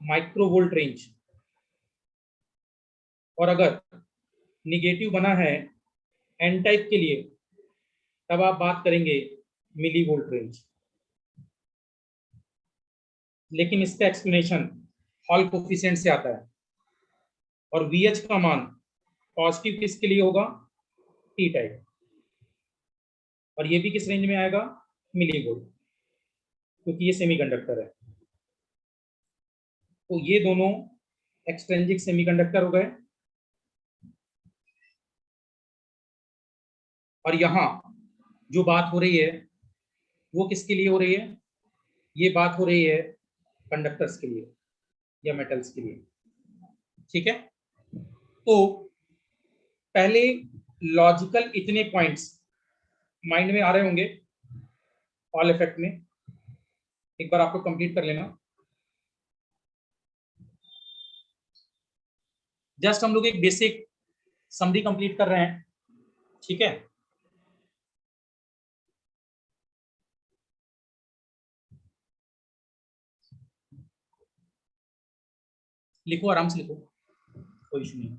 S1: माइक्रोवोल्ट रेंज, और अगर निगेटिव बना है एन टाइप के लिए तब आप बात करेंगे मिली वोल्ट रेंज। लेकिन इसका एक्सप्लेनेशन हॉल कोफिशिएंट से आता है, और VH का मान पॉजिटिव किसके लिए होगा? टी टाइप, और ये भी किस रेंज में आएगा? मिली वोल्ट, क्योंकि ये सेमीकंडक्टर है। तो ये दोनों एक्सट्रिंसिक सेमीकंडक्टर हो गए। और यहां जो बात हो रही है वो किसके लिए हो रही है? ये बात हो रही है कंडक्टर्स के लिए या मेटल्स के लिए, ठीक है। तो पहले लॉजिकल इतने पॉइंट्स माइंड में आ रहे होंगे हॉल इफेक्ट में, एक बार आपको कंप्लीट कर लेना। जस्ट हम लोग एक बेसिक समरी कंप्लीट कर रहे हैं, ठीक है। लिखो, आराम से लिखो, कोई इशू नहीं।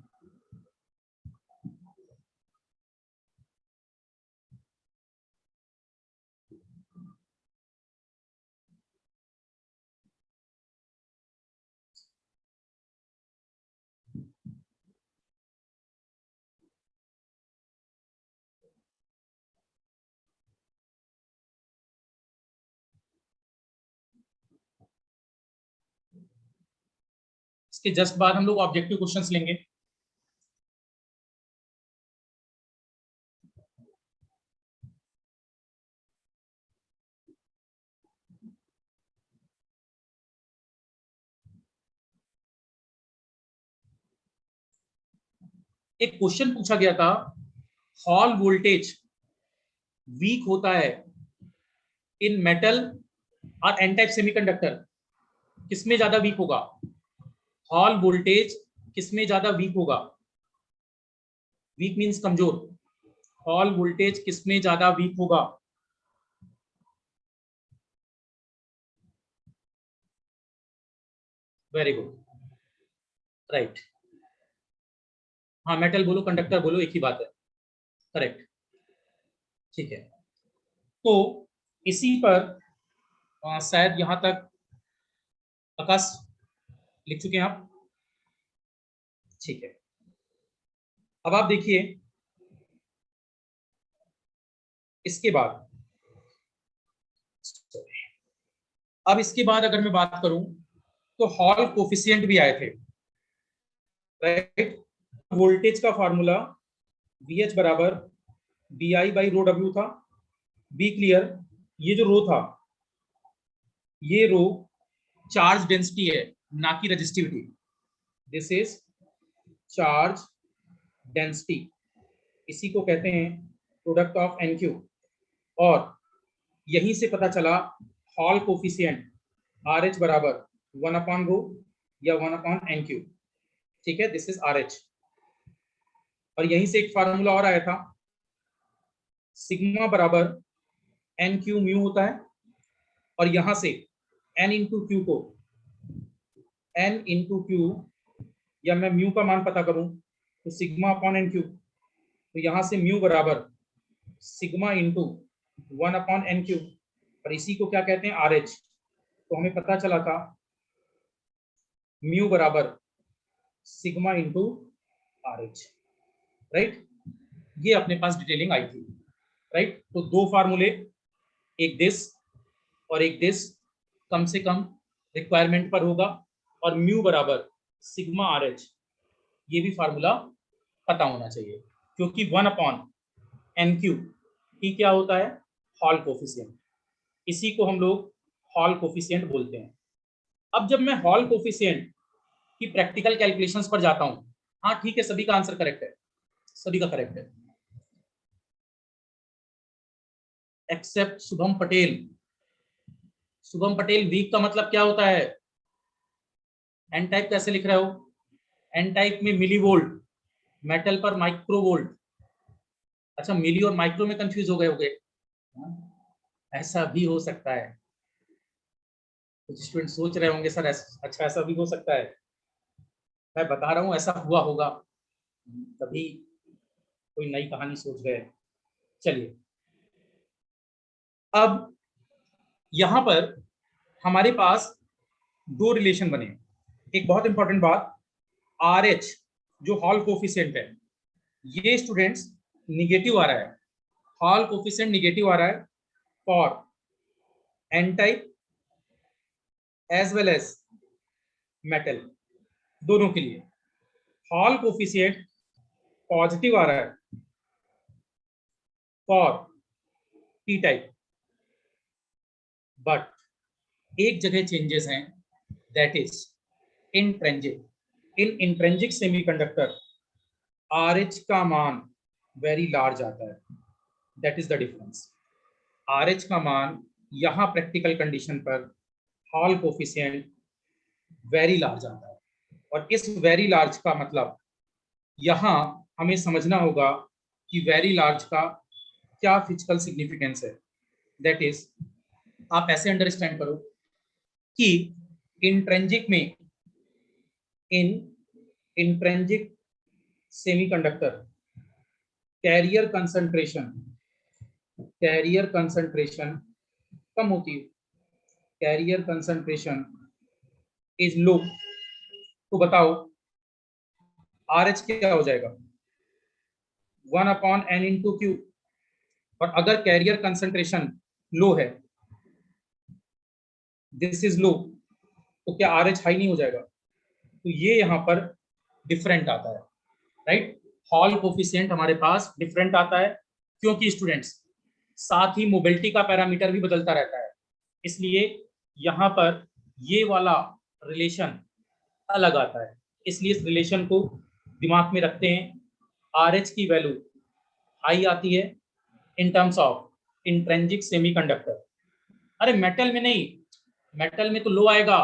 S1: इसके जस्ट बाद हम लोग ऑब्जेक्टिव क्वेश्चंस लेंगे। एक क्वेश्चन पूछा गया था, हॉल वोल्टेज वीक होता है इन मेटल और एन टाइप सेमीकंडक्टर, किसमें ज्यादा वीक होगा? हॉल वोल्टेज किसमें ज्यादा वीक होगा? वीक मींस कमजोर। हॉल वोल्टेज किसमें ज्यादा वीक होगा? Very good, right. हाँ, मेटल बोलो कंडक्टर बोलो, एक ही बात है, करेक्ट, ठीक है। तो इसी पर शायद यहां तक आकाश लिख चुके हैं आप, ठीक है। अब आप देखिए इसके बाद, अब इसके बाद अगर मैं बात करूं तो हॉल कोफिशिएंट भी आए थे, राइट। वोल्टेज का फॉर्मूला VH बराबर BI बाई रो W था। बी क्लियर, ये जो रो था, ये रो चार्ज डेंसिटी है, ना कि resistivity. This is charge density, इसी को कहते हैं प्रोडक्ट ऑफ NQ। और यहीं से पता चला हॉल कोफिशिएंट आर एच बराबर 1/रो या 1/NQ। ठीक है, दिस इज आर एच। और यहीं से एक फार्मूला और आया था, सिग्मा बराबर NQ म्यू होता है, और यहां से N इंटू क्यू को N इंटू क्यू, या मैं म्यू का मान पता करूं तो सिग्मा अपॉन NQ, तो यहां से म्यू बराबर सिग्मा इंटू 1/NQ, और इसी को क्या कहते हैं, RH। तो हमें पता चला था म्यू बराबर सिग्मा इंटू RH, राइट। ये अपने पास डिटेलिंग आई थी, राइट। तो दो फार्मूले, एक दिस और एक दिस, कम से कम रिक्वायरमेंट पर होगा, और म्यू बराबर सिग्मा RH, ये भी फार्मूला पता होना चाहिए, क्योंकि 1/NQ ही क्या होता है, हॉल कोफिशिएंट। इसी को हम लोग हॉल कोफिशिएंट बोलते हैं। अब जब मैं हॉल कोफिशिएंट की प्रैक्टिकल कैलकुलेशंस पर जाता हूं, हाँ ठीक है, सभी का आंसर करेक्ट है, सभी का करेक्ट है एक्सेप्ट शुभम पटेल। शुभम पटेल, वीक का मतलब क्या होता है, एन टाइप कैसे लिख रहे हो, एन टाइप में मिली वोल्ट, मेटल पर माइक्रो वोल्ट। अच्छा, मिली और माइक्रो में कंफ्यूज हो गए होगे, ऐसा भी हो सकता है। कुछ स्टूडेंट सोच रहे होंगे सर अच्छा ऐसा भी हो सकता है, मैं बता रहा हूँ ऐसा हुआ होगा, तभी कोई नई कहानी सोच गए। चलिए, अब यहां पर हमारे पास दो रिलेशन बने। एक बहुत इंपॉर्टेंट बात, आर एच जो हॉल कोफिशिएंट है, ये स्टूडेंट्स निगेटिव आ रहा है, हॉल कोफिशिएंट निगेटिव आ रहा है for N type as well as metal, दोनों के लिए। हॉल कोफिशिएंट पॉजिटिव आ रहा है फॉर पी टाइप, बट एक जगह चेंजेस हैं, that is intrinsic. In intrinsic semiconductor RH का मान वेरी लार्ज आता है, that is the difference. RH का मान यहाँ प्रैक्टिकल कंडीशन पर हॉल कोफिशिएंट वेरी लार्ज आता है, और इस वेरी लार्ज का मतलब यहाँ हमें समझना होगा कि वेरी लार्ज का क्या फिजिकल सिग्निफिकेंस है। दैट इज, आप ऐसे अंडरस्टैंड करो कि इंट्रेंजिक में, इन इंट्रेंजिक सेमीकंडक्टर कैरियर कंसंट्रेशन कम होती है, कैरियर कंसंट्रेशन इज लो। तो बताओ RH क्या हो जाएगा, 1/N इंटू क्यू। और अगर कैरियर कंसंट्रेशन लो है, दिस इज लो, तो क्या RH हाई नहीं हो जाएगा। तो ये यहाँ पर डिफरेंट आता है, राइट। हॉल कोफिशिएंट हमारे पास डिफरेंट आता है, क्योंकि स्टूडेंट्स साथ ही मोबिलिटी का पैरामीटर भी बदलता रहता है, इसलिए यहाँ पर ये वाला रिलेशन अलग आता है। इसलिए इस रिलेशन को दिमाग में रखते हैं। RH की वैल्यू हाई आती है in terms of intrinsic semiconductor. अरे मेटल में नहीं, मेटल में तो लो आएगा,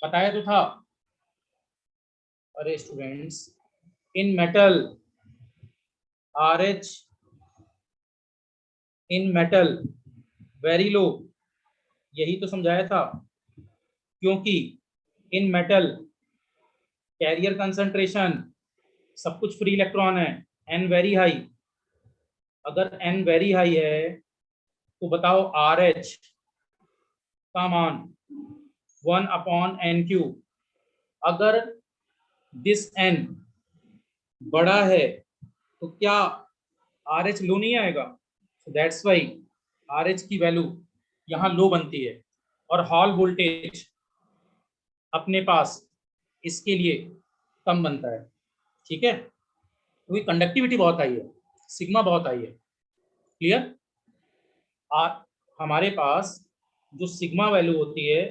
S1: बताया तो था। अरे स्टूडेंट्स, इन मेटल RH इन मेटल वेरी लो, यही तो समझाया था। क्योंकि इन मेटल कैरियर कंसंट्रेशन, सब कुछ फ्री इलेक्ट्रॉन है, एन वेरी हाई। अगर एन वेरी हाई है तो बताओ RH का मान 1/NQ। अगर दिस n बड़ा है तो क्या RH लो नहीं आएगा, so that's why RH की वैल्यू यहाँ लो बनती है, और हॉल वोल्टेज अपने पास इसके लिए कम बनता है, ठीक है। क्योंकि कंडक्टिविटी बहुत आई है, सिग्मा बहुत आई है, क्लियर। हमारे पास जो सिग्मा वैल्यू होती है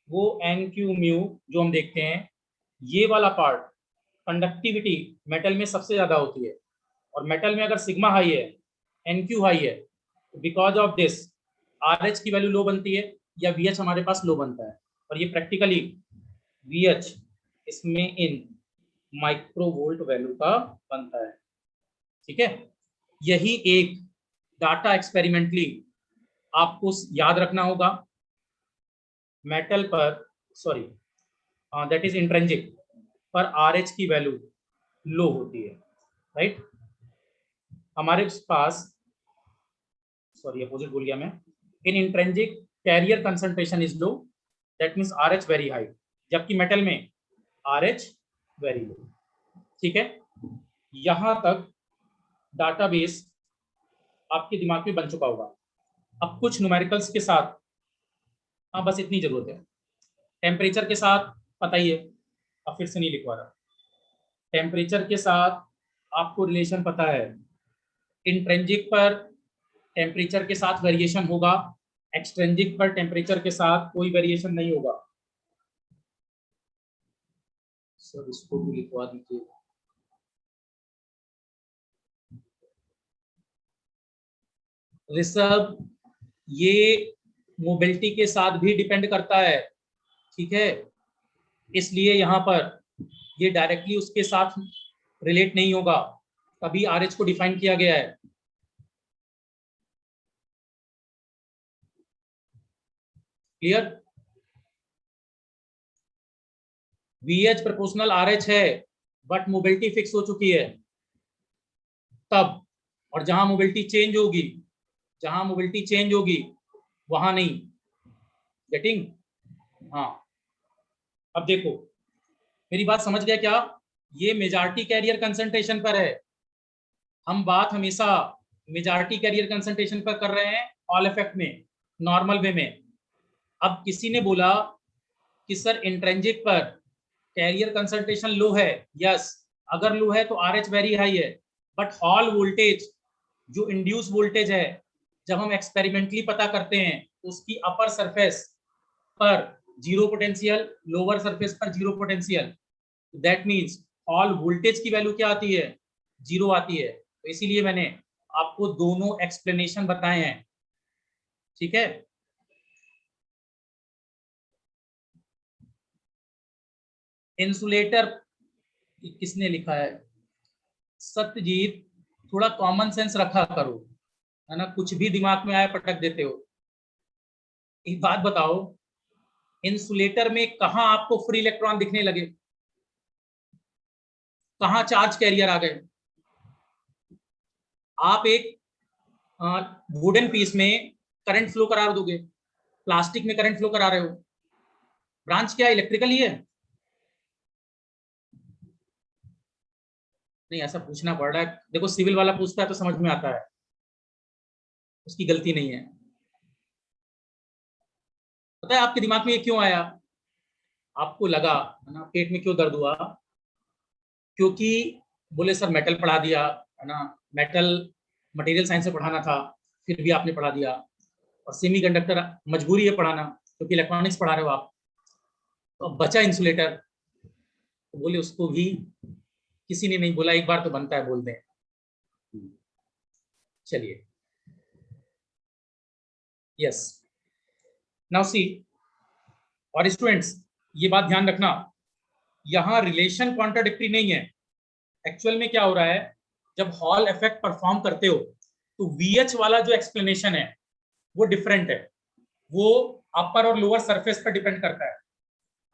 S1: वो NQ म्यू जो हम देखते हैं, ये वाला पार्ट कंडक्टिविटी मेटल में सबसे ज्यादा होती है, और मेटल में अगर सिग्मा हाई है, NQ हाई है, तो बिकॉज ऑफ दिस RH की वैल्यू लो बनती है या VH हमारे पास लो बनता है, और ये प्रैक्टिकली VH इसमें इन माइक्रोवोल्ट वैल्यू का बनता है। ठीक है, यही एक डाटा एक्सपेरिमेंटली आपको याद रखना होगा। मेटल पर, सॉरी, दैट इज इंट्रिंसिक पर RH की वैल्यू लो होती है, राइट। हमारे पास, सॉरी अपोजिट बोल गया मैं, in intrinsic carrier concentration is low, that means RH very high, जबकि मेटल में RH वेरी लो। ठीक है, यहां तक डाटाबेस आपके दिमाग में बन चुका होगा। अब कुछ न्यूमेरिकल्स के साथ, हाँ बस इतनी जरूरत है। टेम्परेचर के साथ पता ही है, अब फिर से नहीं लिखवा रहा। टेम्परेचर के साथ आपको रिलेशन पता है, इंट्रिंसिक पर टेम्परेचर के साथ वेरिएशन होगा, एक्सट्रिंसिक पर टेम्परेचर के साथ कोई वेरिएशन नहीं होगा। सर इसको भी लिखवा दीजिए। ऋषभ, ये मोबिलिटी के साथ भी डिपेंड करता है, ठीक है, इसलिए यहाँ पर ये डायरेक्टली उसके साथ रिलेट नहीं होगा, तभी RH को डिफाइन किया गया है। क्लियर? VH प्रोपोर्शनल RH है, बट मोबिलिटी फिक्स हो चुकी है तब, और जहां मोबिलिटी चेंज होगी, जहां मोबिलिटी चेंज होगी वहां नहीं। गेटिंग? हाँ, अब देखो, मेरी बात समझ गया क्या? ये मेजॉरिटी कैरियर कंसंट्रेशन पर है, हम बात हमेशा मेजॉरिटी कैरियर कंसंट्रेशन पर कर रहे हैं, ऑल इफेक्ट में, नॉर्मल वे में। अब किसी ने बोला कि सर इंट्रिंसिक पर कैरियर कंसंट्रेशन लो है, यस, अगर लो है तो RH वेरी हाई है, बट हॉल वोल्टेज जो इंड्यूस वोल्टेज है, जब हम एक्सपेरिमेंटली पता करते हैं उसकी अपर सरफेस पर जीरो पोटेंशियल, लोअर सरफेस पर zero potential, that means hall voltage की वैल्यू क्या आती है? जीरो आती है। तो इसीलिए मैंने आपको दोनों एक्सप्लेनेशन बताए हैं। ठीक है, इंसुलेटर किसने लिखा है? सत्यजीत, थोड़ा कॉमन सेंस रखा करो, है ना, कुछ भी दिमाग में आया पटक देते हो। एक बात बताओ, इंसुलेटर में कहां आपको फ्री इलेक्ट्रॉन दिखने लगे? कहां चार्ज कैरियर आ गए? आप एक वुडन पीस में करंट फ्लो करा दोगे, प्लास्टिक में करंट फ्लो करा रहे हो, ब्रांच क्या इलेक्ट्रिकल ही है? नहीं, ऐसा पूछना पड़ रहा है, देखो सिविल वाला पूछता है तो समझ में आता है, उसकी गलती नहीं है। पता है आपके दिमाग में ये क्यों आया? आपको लगा है ना पेट में क्यों दर्द हुआ? क्योंकि बोले सर मेटल पढ़ा दिया, है ना, मेटल मटेरियल साइंस से पढ़ाना था, फिर भी आपने पढ़ा दिया, और सेमीकंडक्टर मजबूरी है पढ़ाना क्योंकि इलेक्ट्रॉनिक्स पढ़ा रहे हो आप, तो अब बचा इंसुलेटर, तो बोले उसको भी किसी ने नहीं बोला, एक बार तो बनता है, बोल दें। चलिए, यस, नाउ सी, और स्टूडेंट्स ये बात ध्यान रखना, यहाँ रिलेशन कॉन्ट्राडिक्टरी नहीं है। एक्चुअल में क्या हो रहा है, जब हॉल इफेक्ट परफॉर्म करते हो तो VH वाला जो एक्सप्लेनेशन है वो डिफरेंट है, वो अपर और लोअर सरफेस पर डिपेंड करता है,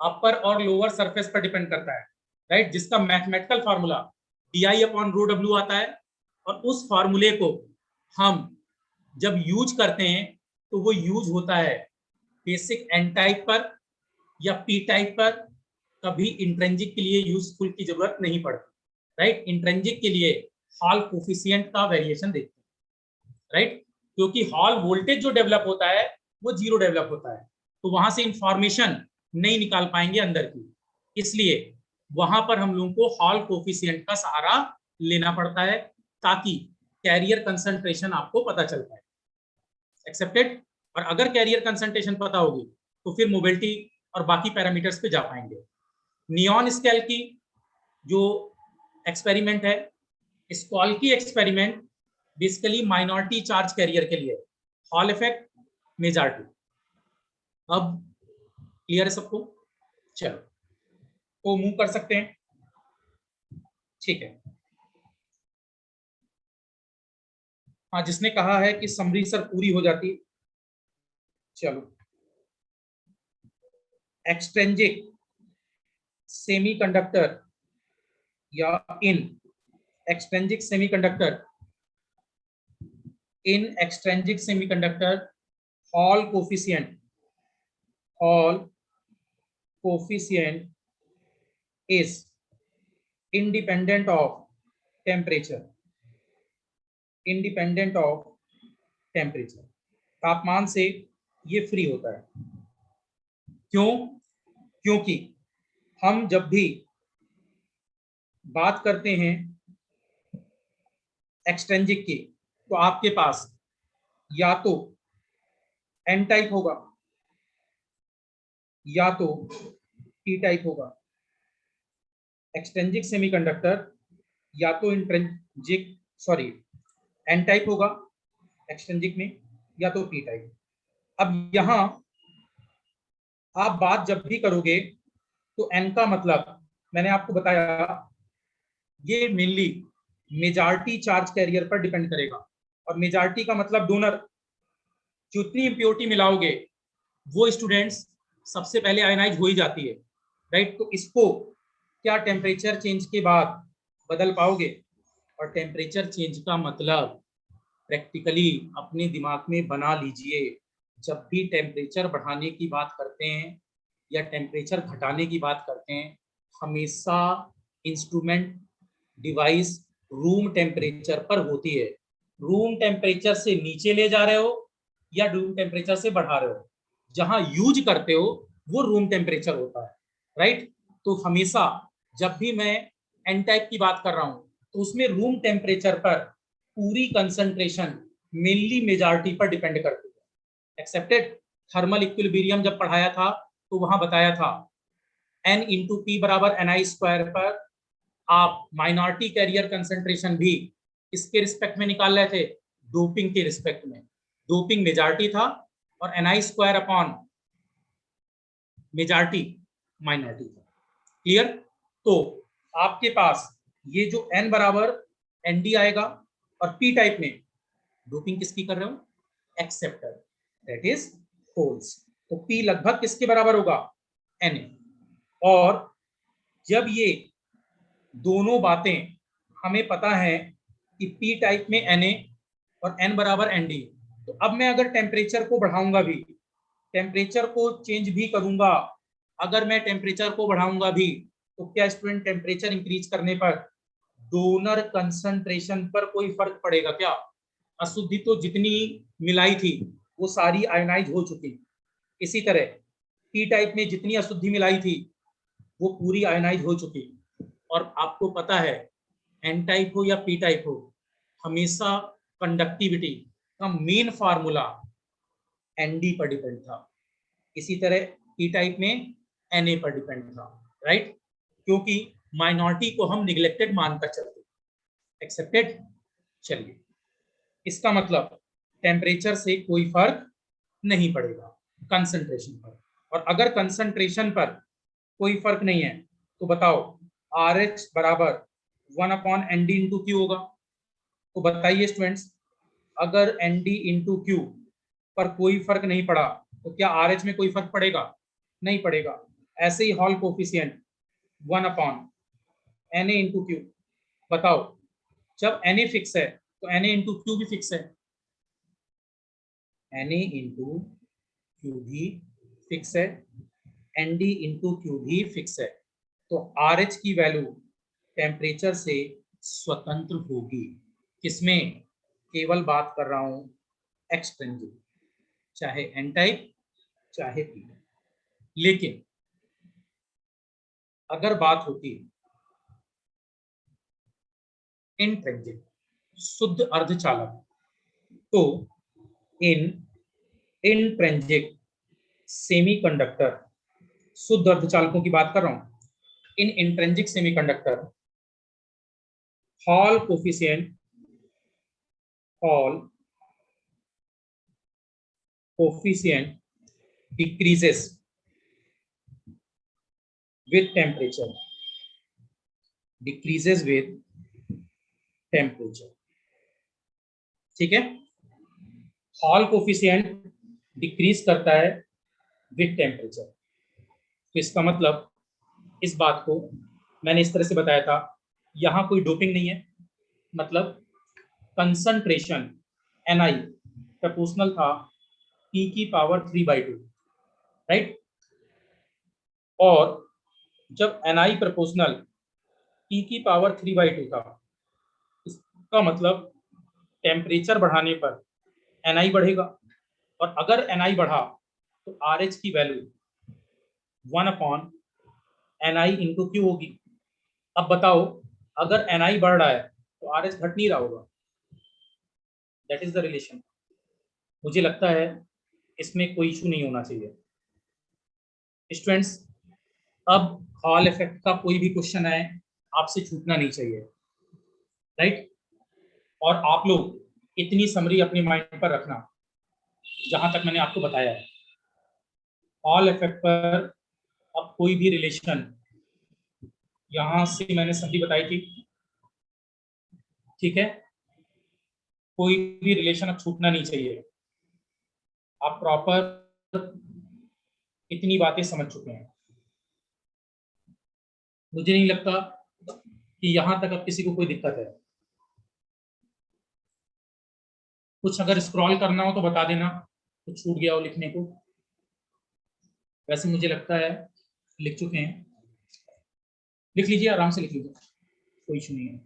S1: अपर और लोअर सरफेस पर डिपेंड करता है, राइट, जिसका मैथमेटिकल फॉर्मूला DI/ρW आता है, और उस फॉर्मूले को हम जब यूज करते हैं तो वो यूज होता है बेसिक एन टाइप पर या पी टाइप पर, कभी इंट्रिंसिक के लिए यूजफुल की जरूरत नहीं पड़ती, राइट। इंट्रिंसिक के लिए हॉल कोफिशिएंट का वेरिएशन देखते हैं, राइट, क्योंकि हॉल वोल्टेज जो डेवलप होता है वो जीरो डेवलप होता है, तो वहां से इंफॉर्मेशन नहीं निकाल पाएंगे अंदर की, इसलिए वहां पर हम लोगों को हॉल कोफिशिएंट का सहारा लेना पड़ता है, ताकि कैरियर कंसंट्रेशन आपको पता चल पाए। एक्सेप्टेड? और अगर कैरियर कंसंट्रेशन पता होगी तो फिर मोबिलिटी और बाकी पैरामीटर्स पे जा पाएंगे। नियॉन स्केल की जो एक्सपेरिमेंट है, Shockley experiment basically minority charge carrier के लिए, हॉल इफेक्ट मेजॉरिटी। अब क्लियर है सबको? चलो तो मूव कर सकते हैं, ठीक है। हाँ, जिसने कहा है कि समरी सर पूरी हो जाती है, चलो। एक्सट्रेंजिक सेमीकंडक्टर या in extrinsic semiconductor, in extrinsic semiconductor Hall coefficient is independent of temperature, independent of temperature। तापमान से ये फ्री होता है। क्यों? क्योंकि हम जब भी बात करते हैं एक्सट्रेंजिक की, तो आपके पास या तो एन टाइप होगा या तो पी टाइप होगा। एक्सट्रेंजिक सेमीकंडक्टर या तो इंट्रिंसिक सॉरी एन टाइप होगा एक्सट्रेंजिक में, या तो पी टाइप। अब यहां आप बात जब भी करोगे तो एन का मतलब मैंने आपको बताया, ये मेनली मेजॉरिटी चार्ज कैरियर पर डिपेंड करेगा। और मेजॉरिटी का मतलब डोनर, जितनी इम्प्योरिटी मिलाओगे वो स्टूडेंट्स सबसे पहले आयनाइज हो ही जाती है, राइट। तो इसको क्या टेम्परेचर चेंज के बाद बदल पाओगे? और टेम्परेचर चेंज का मतलब प्रैक्टिकली अपने दिमाग में बना लीजिए, जब भी टेम्परेचर बढ़ाने की बात करते हैं या टेम्परेचर घटाने की बात करते हैं, हमेशा इंस्ट्रूमेंट डिवाइस रूम टेम्परेचर पर होती है। रूम टेम्परेचर से नीचे ले जा रहे हो या रूम टेम्परेचर से बढ़ा रहे हो, जहां यूज करते हो वो रूम टेम्परेचर होता है, राइट। तो हमेशा जब भी मैं एन टाइप की बात कर रहा हूं तो उसमें रूम टेम्परेचर पर पूरी कंसंट्रेशन मेनली मेजॉरिटी पर डिपेंड करती है। एक्सेप्टेड। थर्मल इक्विलिब्रियम जब पढ़ाया था तो वहां बताया था एन इंटू पी बराबर एन आई स्क्वायर पर आप माइनॉरिटी कैरियर कंसेंट्रेशन भी इसके रिस्पेक्ट में निकाल रहे थे, डोपिंग के रिस्पेक्ट में। डोपिंग मेजॉरिटी था और एन आई स्क्वायर अपॉन मेजॉरिटी माइनॉरिटी था। क्लियर? तो आपके पास ये जो एन बराबर एन डी आएगा और पी टाइप में डोपिंग किसकी कर रहे हो? Acceptor, that is holes. तो पी लगभग किसके बराबर होगा? एन। और जब ये दोनों बातें हमें पता है कि पी टाइप में Na और n बराबर Nd, तो अब मैं अगर टेम्परेचर को बढ़ाऊंगा भी, टेम्परेचर को चेंज भी करूंगा, अगर मैं टेम्परेचर को बढ़ाऊंगा भी, तो क्या स्टूडेंट टेम्परेचर इंक्रीज करने पर डोनर कंसंट्रेशन पर कोई फर्क पड़ेगा क्या? अशुद्धि तो जितनी मिलाई थी वो सारी आयोनाइज हो चुकी। इसी तरह पी टाइप में जितनी अशुद्धि मिलाई थी वो पूरी आयोनाइज हो चुकी। और आपको पता है एन टाइप हो या पी टाइप हो, हमेशा कंडक्टिविटी का मेन फार्मूला एनडी पर डिपेंड था। इसी तरह पी टाइप में एनए पर डिपेंड था, राइट। क्योंकि माइनॉरिटी को हम निग्लेक्टेड मानकर चलते। एक्सेप्टेड? चलिए, इसका मतलब टेम्परेचर से कोई फर्क नहीं पड़ेगा कंसंट्रेशन पर। और अगर कंसंट्रेशन पर कोई फर्क नहीं है तो बताओ आर एच बराबर 1/ND इंटू क्यू होगा। तो बताइए स्टूडेंट्स, अगर ND इंटू क्यू पर कोई फर्क नहीं पड़ा तो क्या RH में कोई फर्क पड़ेगा? नहीं पड़ेगा। ऐसे ही Hall coefficient 1/Na into q. बताओ, जब Na फिक्स है तो Na इंटू क्यू भी फिक्स है, Na इंटू क्यू भी फिक्स है, Nd इंटू क्यू भी फिक्स है। तो RH की वैल्यू टेम्परेचर से स्वतंत्र होगी। किसमें? केवल बात कर रहा हूं एक्सट्रिंसिक, चाहे एन टाइप चाहे पी टाइप। लेकिन अगर बात होती इंट्रिंसिक शुद्ध अर्धचालक, तो इन इंट्रिंसिक सेमीकंडक्टर शुद्ध अर्धचालकों की बात कर रहा हूं, in intrinsic semiconductor Hall coefficient coefficient decreases with temperature, decreases with temperature. ठीक है, हॉल कोफिशिएंट डिक्रीज करता है विद टेम्परेचर। तो इसका मतलब, इस बात को मैंने इस तरह से बताया था, यहाँ कोई डोपिंग नहीं है, मतलब कंसंट्रेशन Ni प्रोपोर्शनल था P की पावर 3/2, राइट। और जब Ni प्रोपोर्शनल P की पावर 3/2 था, इसका मतलब टेम्परेचर बढ़ाने पर Ni बढ़ेगा, और अगर Ni बढ़ा तो RH की वैल्यू 1/Ni इंटू क्यू होगी। अब बताओ, अगर Ni बढ़ रहा है तो RH घट नहीं रहा होगा। That is the relation. मुझे लगता है इसमें कोई इशू नहीं होना चाहिए। स्टूडेंट्स, अब हॉल इफेक्ट का कोई भी क्वेश्चन आए आपसे छूटना नहीं चाहिए, राइट। और आप लोग इतनी समरी अपने माइंड पर रखना, जहां तक मैंने आपको बताया है, हॉल इफेक्ट पर अब कोई भी रिलेशन, यहां से मैंने संधि बताई थी, ठीक है, कोई भी रिलेशन अब छूटना नहीं चाहिए। आप प्रॉपर इतनी बातें समझ चुके हैं। मुझे नहीं लगता कि यहां तक अब किसी को कोई दिक्कत है। कुछ अगर स्क्रॉल करना हो तो बता देना, कुछ छूट गया हो लिखने को। वैसे मुझे लगता है लिख चुके हैं। लिख लीजिए, आराम से लिख लीजिए, कोई इशू नहीं है।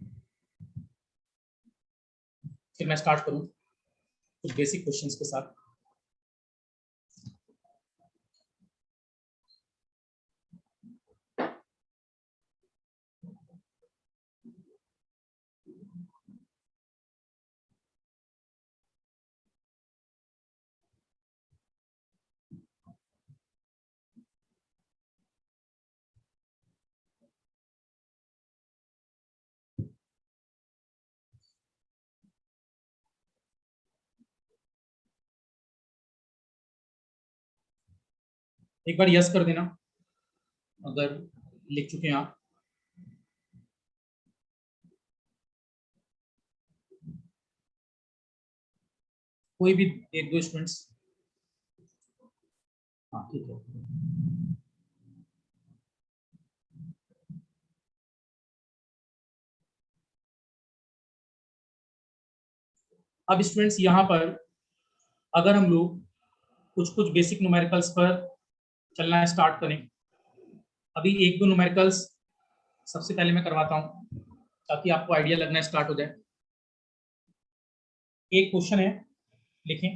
S1: फिर मैं स्टार्ट करूं कुछ बेसिक क्वेश्चंस के साथ। एक बार यस कर देना अगर लिख चुके हैं आप। कोई भी एक दो स्टूडेंट्स। हाँ ठीक है। अब स्टूडेंट्स यहाँ पर अगर हम लोग कुछ कुछ बेसिक न्यूमेरिकल्स पर चलना स्टार्ट करें, अभी एक दो न्यूमेरिकल्स सबसे पहले मैं करवाता हूँ ताकि आपको आइडिया लगना स्टार्ट हो जाए। एक क्वेश्चन है, लिखें।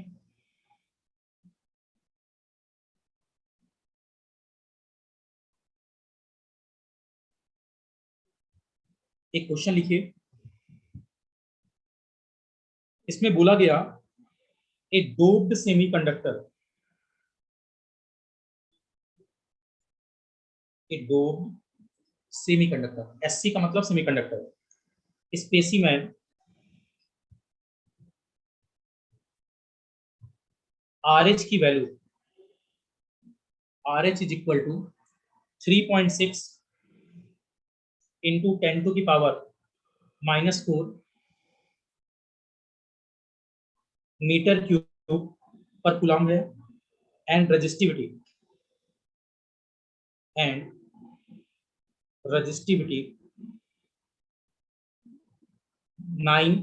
S1: एक क्वेश्चन लिखिए, इसमें बोला गया a doped semiconductor, a doped semiconductor, SC का मतलब सेमीकंडक्टर, स्पेसिमेन RH की value, RH is equal to 3.6 into 10 to की पावर -4 मीटर क्यूब पर कूलम है, एंड रजिस्टिविटी 9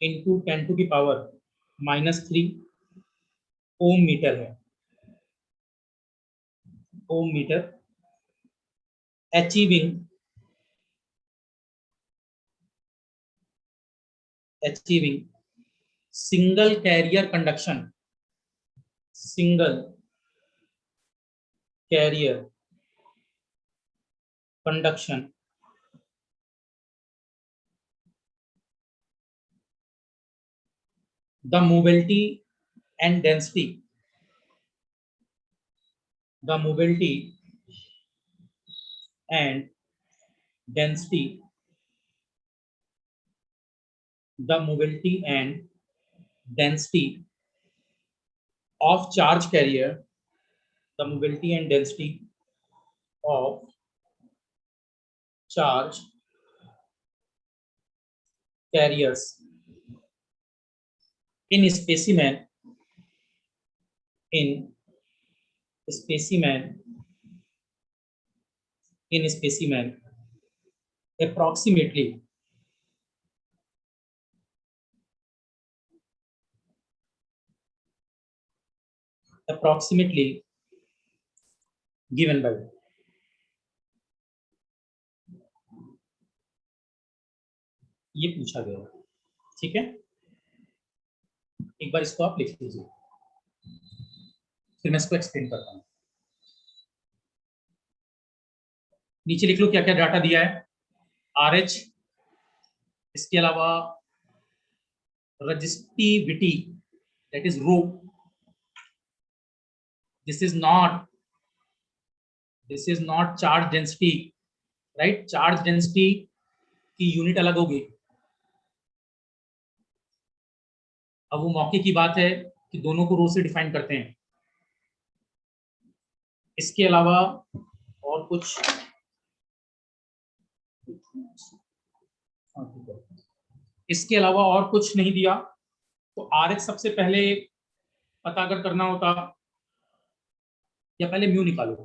S1: इंटू 10 टू की पावर -3 ओम मीटर है, ohm metre, achieving single carrier conduction, single carrier conduction the mobility and density, the mobility and density, the mobility and density of charge carrier, the mobility and density of charge carriers in in specimen specimen approximately given by, ये पूछा गया। ठीक है, एक बार इसको आप लिख लीजिए, फिर मैं इसको एक्सप्लेन करता हूँ। नीचे लिख लो क्या क्या डाटा दिया है। RH, इसके अलावा resistivity, that is rho, this is not charge density, right. Charge density की यूनिट अलग होगी। अब वो मौके की बात है कि दोनों को रो से डिफाइन करते हैं। इसके अलावा और कुछ, इसके अलावा और कुछ नहीं दिया। तो RH सबसे पहले पता अगर करना होता, या पहले म्यू निकालो,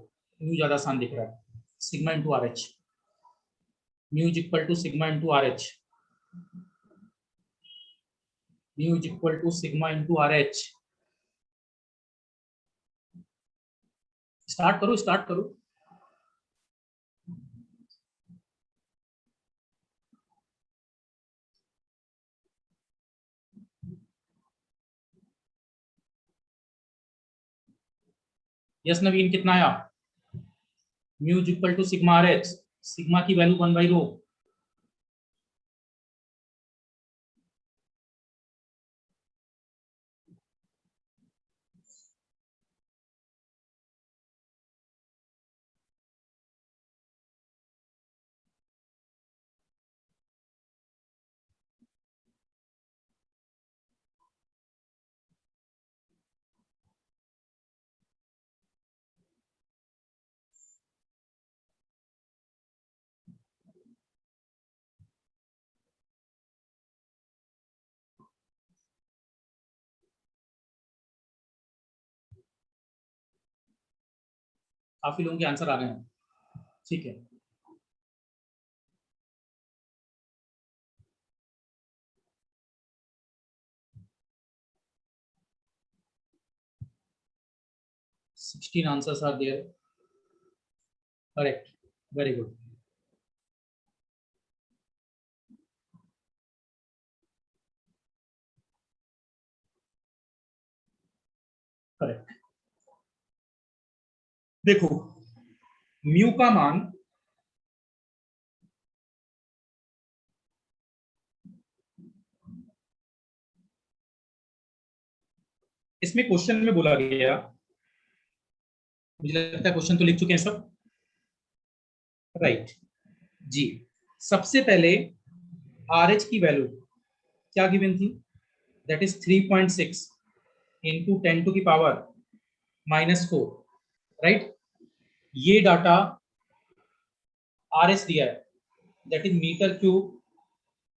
S1: म्यू ज्यादा आसान दिख रहा है। Sigma into RH, mu is equal to sigma into RH, mu is equal to sigma into RH। Start करो, स्टार्ट करो। यस नवीन, कितना आया? Mu is equal to sigma RH, sigma की वैल्यू 1 बाई रो। काफी लोगों के आंसर आ गए हैं, ठीक है। Sixteen answers are there. Correct. Very good. Correct. देखो, म्यू का मान इसमें क्वेश्चन में बोला गया, मुझे लगता है क्वेश्चन तो लिख चुके हैं सब, राइट जी। सबसे पहले RH की वैल्यू क्या गिवन थी? दैट इज 3.6 इंटू 10 टू की पावर -4, राइट। ये डाटा RH दिया है, दैट इज मीटर क्यूब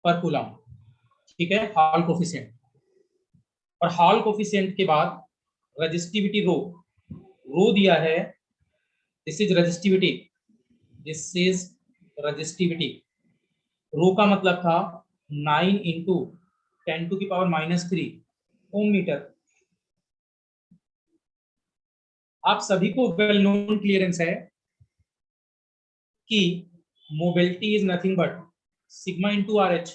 S1: पर कूलम, ठीक है, हॉल कोफिशिएंट। और हॉल कोफिशिएंट के बाद रजिस्टिविटी रो, रो दिया है, this is resistivity, this is resistivity. Rho का मतलब था 9 इंटू 10 टू की पावर -3 ओम मीटर। आप सभी को वेल नोन क्लियरेंस है कि mobility is nothing but sigma into RH,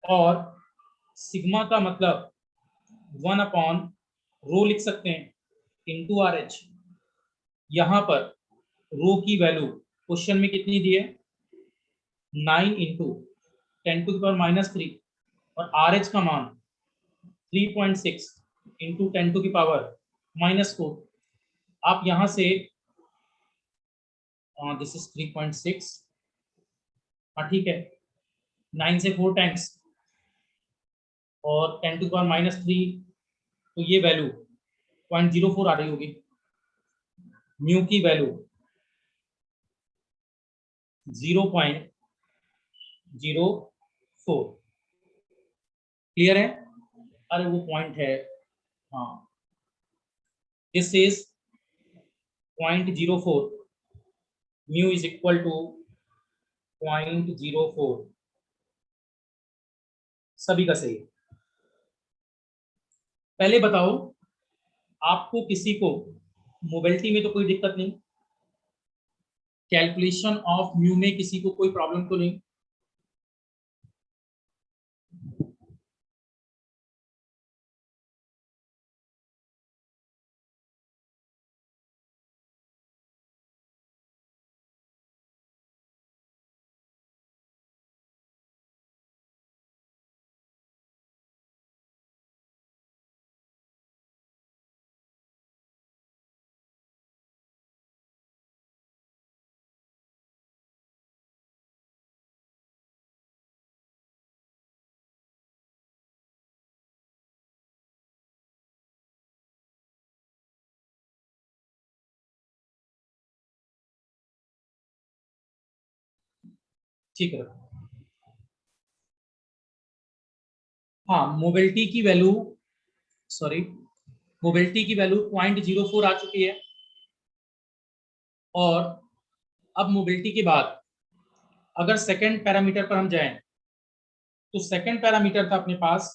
S1: और सिग्मा का मतलब 1/रो लिख सकते हैं इंटू RH। यहां पर रो की वैल्यू क्वेश्चन में कितनी दी है? 9 इंटू 10 टू की पावर -3, और RH का मान 3.6 इंटू 10 टू की पावर -4। आप यहां से दिस इज 3.6, हाँ ठीक है, 9 से 4 टाइम्स और 10 टू पावर -3, तो ये वैल्यू 0.04 आ रही होगी, म्यू की वैल्यू 0.04। क्लियर है? अरे वो पॉइंट है, हाँ, this is 0.04, mu is equal to 0.04, सभी का सही है। पहले बताओ, आपको किसी को मोबिलिटी में तो कोई दिक्कत नहीं, कैलकुलेशन ऑफ म्यू में किसी को कोई प्रॉब्लम तो नहीं? ठीक है, हाँ, मोबिलिटी की वैल्यू, सॉरी, मोबिलिटी की वैल्यू 0.04 आ चुकी है। और अब मोबिलिटी के बाद अगर सेकंड पैरामीटर पर हम जाएं, तो सेकंड पैरामीटर था अपने पास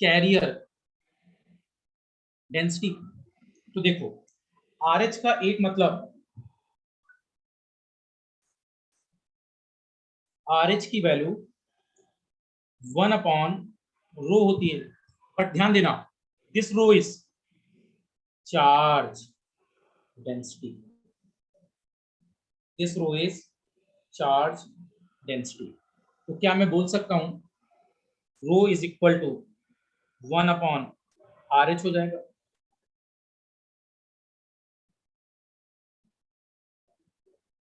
S1: कैरियर डेंसिटी। तो देखो, आरएच का एक मतलब, आरएच की वैल्यू 1/रो होती है, बट ध्यान देना, this rho is charge density, this rho is charge density. तो क्या मैं बोल सकता हूं रो इज इक्वल टू 1/RH हो जाएगा?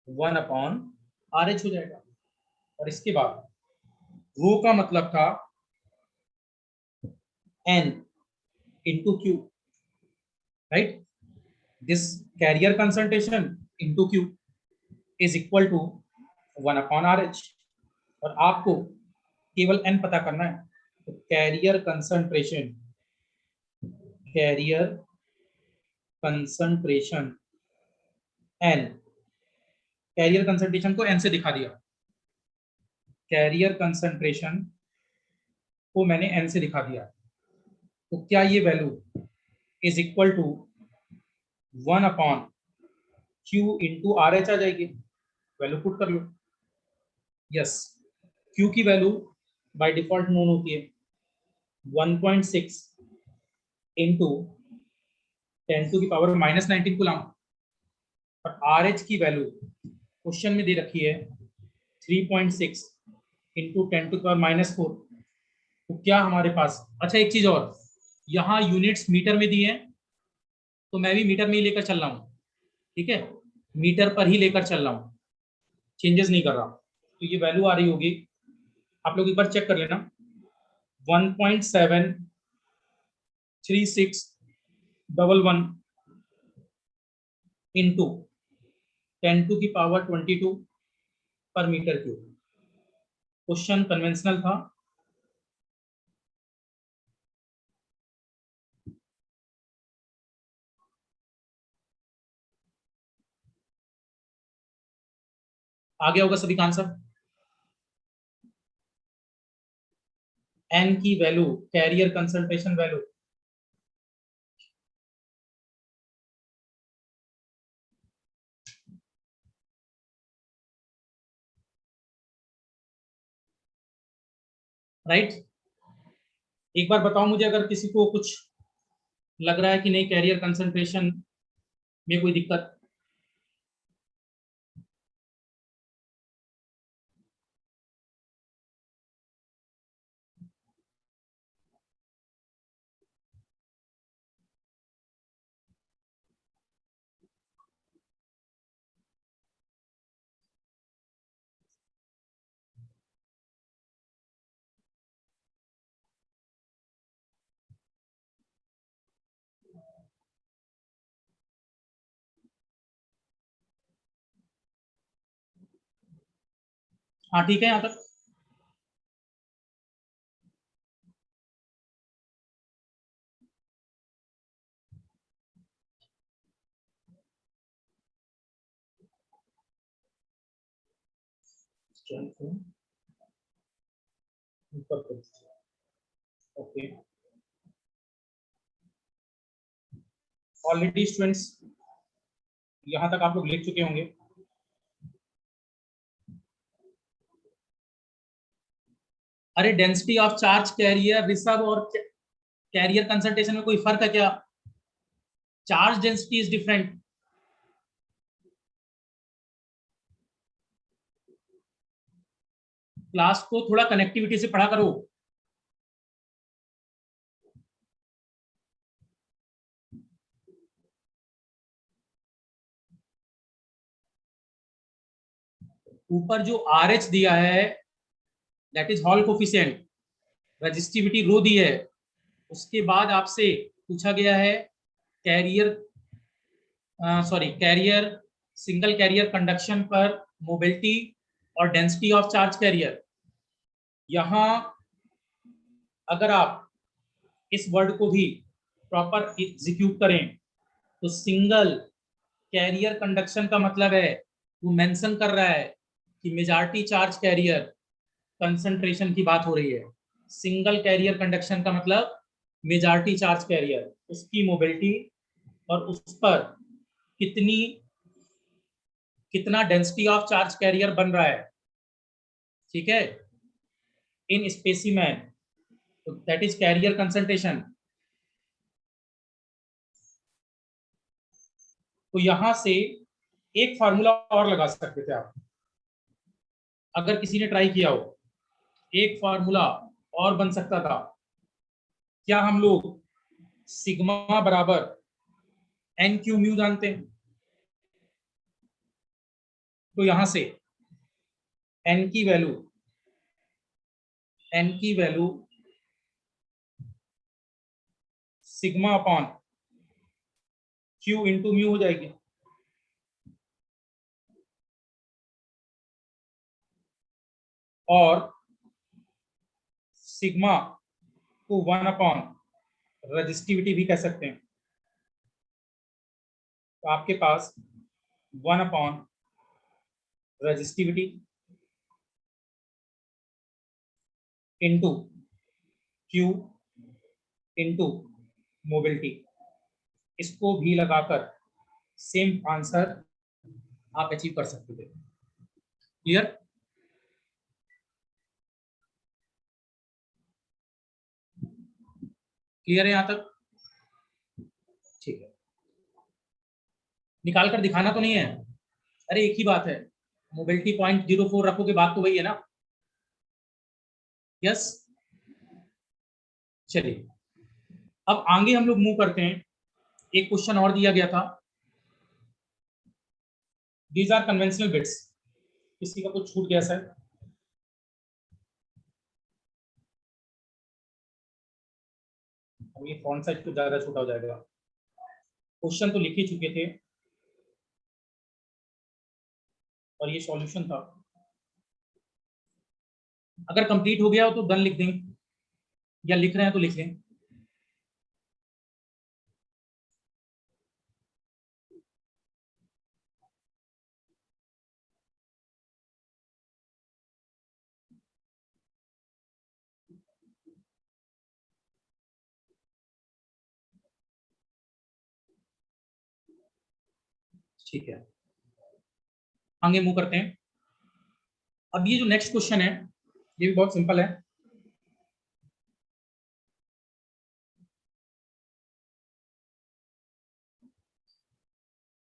S1: 1/RH हो जाएगा। और इसके बाद रो का मतलब था N into Q, right? This carrier concentration into Q is equal to 1/RH। और आपको केवल N पता करना है, तो carrier concentration, carrier concentration N, carrier concentration को N से दिखा दिया, कैरियर कंसंट्रेशन को मैंने N से दिखा दिया। तो क्या ये value is equal to 1/Q into RH आ जाएगी? वैल्यू पुट कर लो। यस, Q की वैल्यू बाय डिफॉल्ट नोन होती है 1.6 इंटू 10⁻⁻19 कूलम। और RH की वैल्यू क्वेश्चन में दे रखी है 3.6 इंटू 10⁻⁴। तो क्या हमारे पास, अच्छा एक चीज और, यहाँ यूनिट्स मीटर में दी है, तो मैं भी मीटर में ही लेकर चल रहा हूँ, ठीक है, मीटर पर ही लेकर चल रहा हूँ, चेंजेस नहीं कर रहा। तो ये वैल्यू आ रही होगी, आप लोग एक बार चेक कर लेना, 1.73611 इंटू 10⁻22 पर मीटर क्यूब। क्वेश्चन कन्वेंशनल था, आ गया होगा सभी का आंसर। एन की value, carrier concentration value, right? एक बार बताओ मुझे, अगर किसी को कुछ लग रहा है कि नहीं कैरियर कंसंट्रेशन में कोई दिक्कत। हाँ ठीक है यहाँ तक। ओके, ऑलरेडी स्टूडेंट्स यहाँ तक आप लोग लिख चुके होंगे। अरे density of charge carrier reserve और कैरियर कंसंट्रेशन में कोई फर्क है क्या? Charge density is different. Class को थोड़ा कनेक्टिविटी से पढ़ा करो। ऊपर जो RH दिया है that is Hall coefficient, resistivity rho दी है। उसके बाद आपसे पूछा गया है carrier, sorry carrier, single carrier conduction पर मोबिलिटी और डेंसिटी ऑफ चार्ज कैरियर। यहां अगर आप इस वर्ड को भी प्रॉपर एग्जीक्यूट करें तो सिंगल कैरियर कंडक्शन का मतलब है वो मेंशन कर रहा है कि मेजॉरिटी चार्ज कैरियर कंसंट्रेशन की बात हो रही है। सिंगल कैरियर कंडक्शन का मतलब मेजॉरिटी चार्ज कैरियर, उसकी मोबिलिटी और उस पर कितनी कितना डेंसिटी ऑफ चार्ज कैरियर बन रहा है, ठीक है, in specimen, that is carrier concentration. तो यहां से एक फार्मूला और लगा सकते थे आप, अगर किसी ने ट्राई किया हो। एक फार्मूला और बन सकता था। क्या हम लोग सिग्मा बराबर एन क्यू म्यू जानते हैं? तो यहां से एन की वैल्यू, एन की value sigma upon Q into mu हो जाएगी। और सिग्मा को 1 अपॉन रजिस्टिविटी भी कह सकते हैं। तो आपके पास 1 upon resistivity into Q into mobility, इसको भी लगाकर सेम आंसर आप अचीव कर सकते थे। क्लियर? क्लियर है यहां तक? ठीक है, निकाल कर दिखाना तो नहीं है? अरे एक ही बात है, मोबिलिटी 0.04 रखोगे, बात तो वही है ना। यस, चलिए अब आगे हम लोग मूव करते हैं। एक क्वेश्चन और दिया गया था, दीज आर कन्वेंशनल बिट्स। किसी का कुछ छूट गया सर? अब ये फॉन्ट साइज तो ज्यादा छोटा हो जाएगा। क्वेश्चन तो लिख ही चुके थे और ये सॉल्यूशन था। अगर कंप्लीट हो गया हो तो डन लिख दें, या लिख रहे हैं तो लिख लें। ठीक है, आगे मूव करते हैं। अब ये जो नेक्स्ट क्वेश्चन है ये भी बहुत सिंपल है।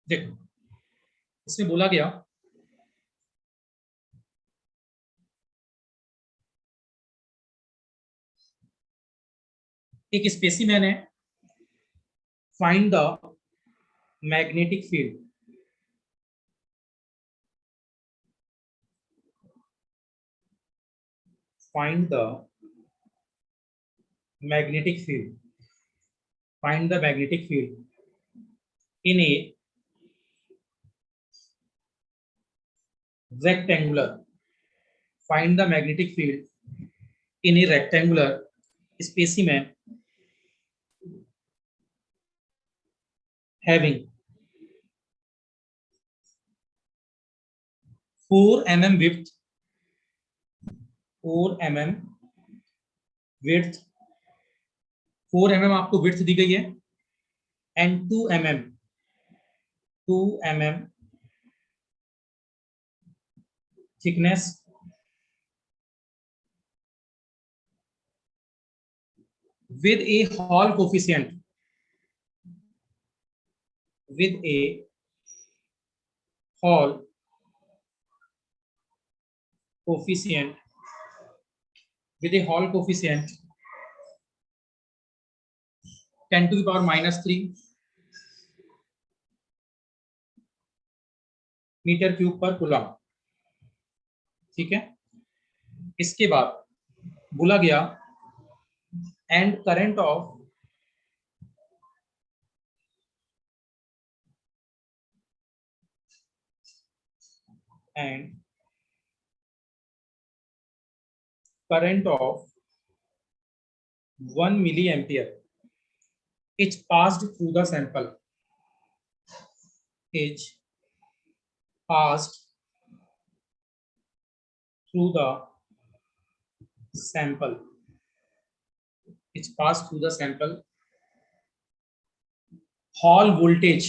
S1: देखो, इसमें बोला गया एक स्पेसिमेन है, find the magnetic field, find the magnetic field, find the magnetic field in A rectangular find the magnetic field in a rectangular specimen having 4 mm width, 4 mm width, 4 mm आपको width दी गई है and 2 mm thickness with a Hall coefficient with a Hall coefficient with a Hall coefficient 10 to the power -3 metre cube पर coulomb. ठीक है, इसके बाद बोला गया and current of and current of 1 milliampere is passed through the sample is passed through the sample is passed through the sample Hall voltage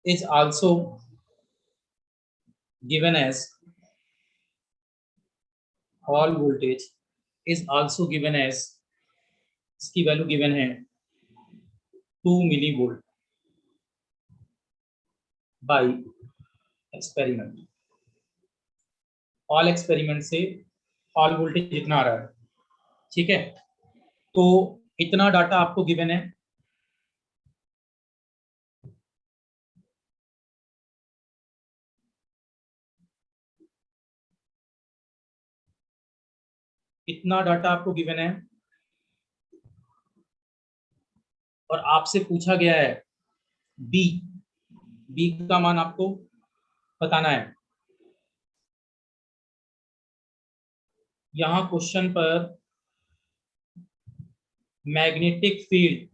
S1: is also given as Hall voltage is also given as इसकी value given है 2 millivolt by experiment. Hall experiment से Hall voltage इतना आ रहा है। ठीक है, तो इतना डाटा आपको गिवन है। इतना डाटा आपको गिवन है और आपसे पूछा गया है बी का मान आपको बताना है। यहां क्वेश्चन पर मैग्नेटिक फील्ड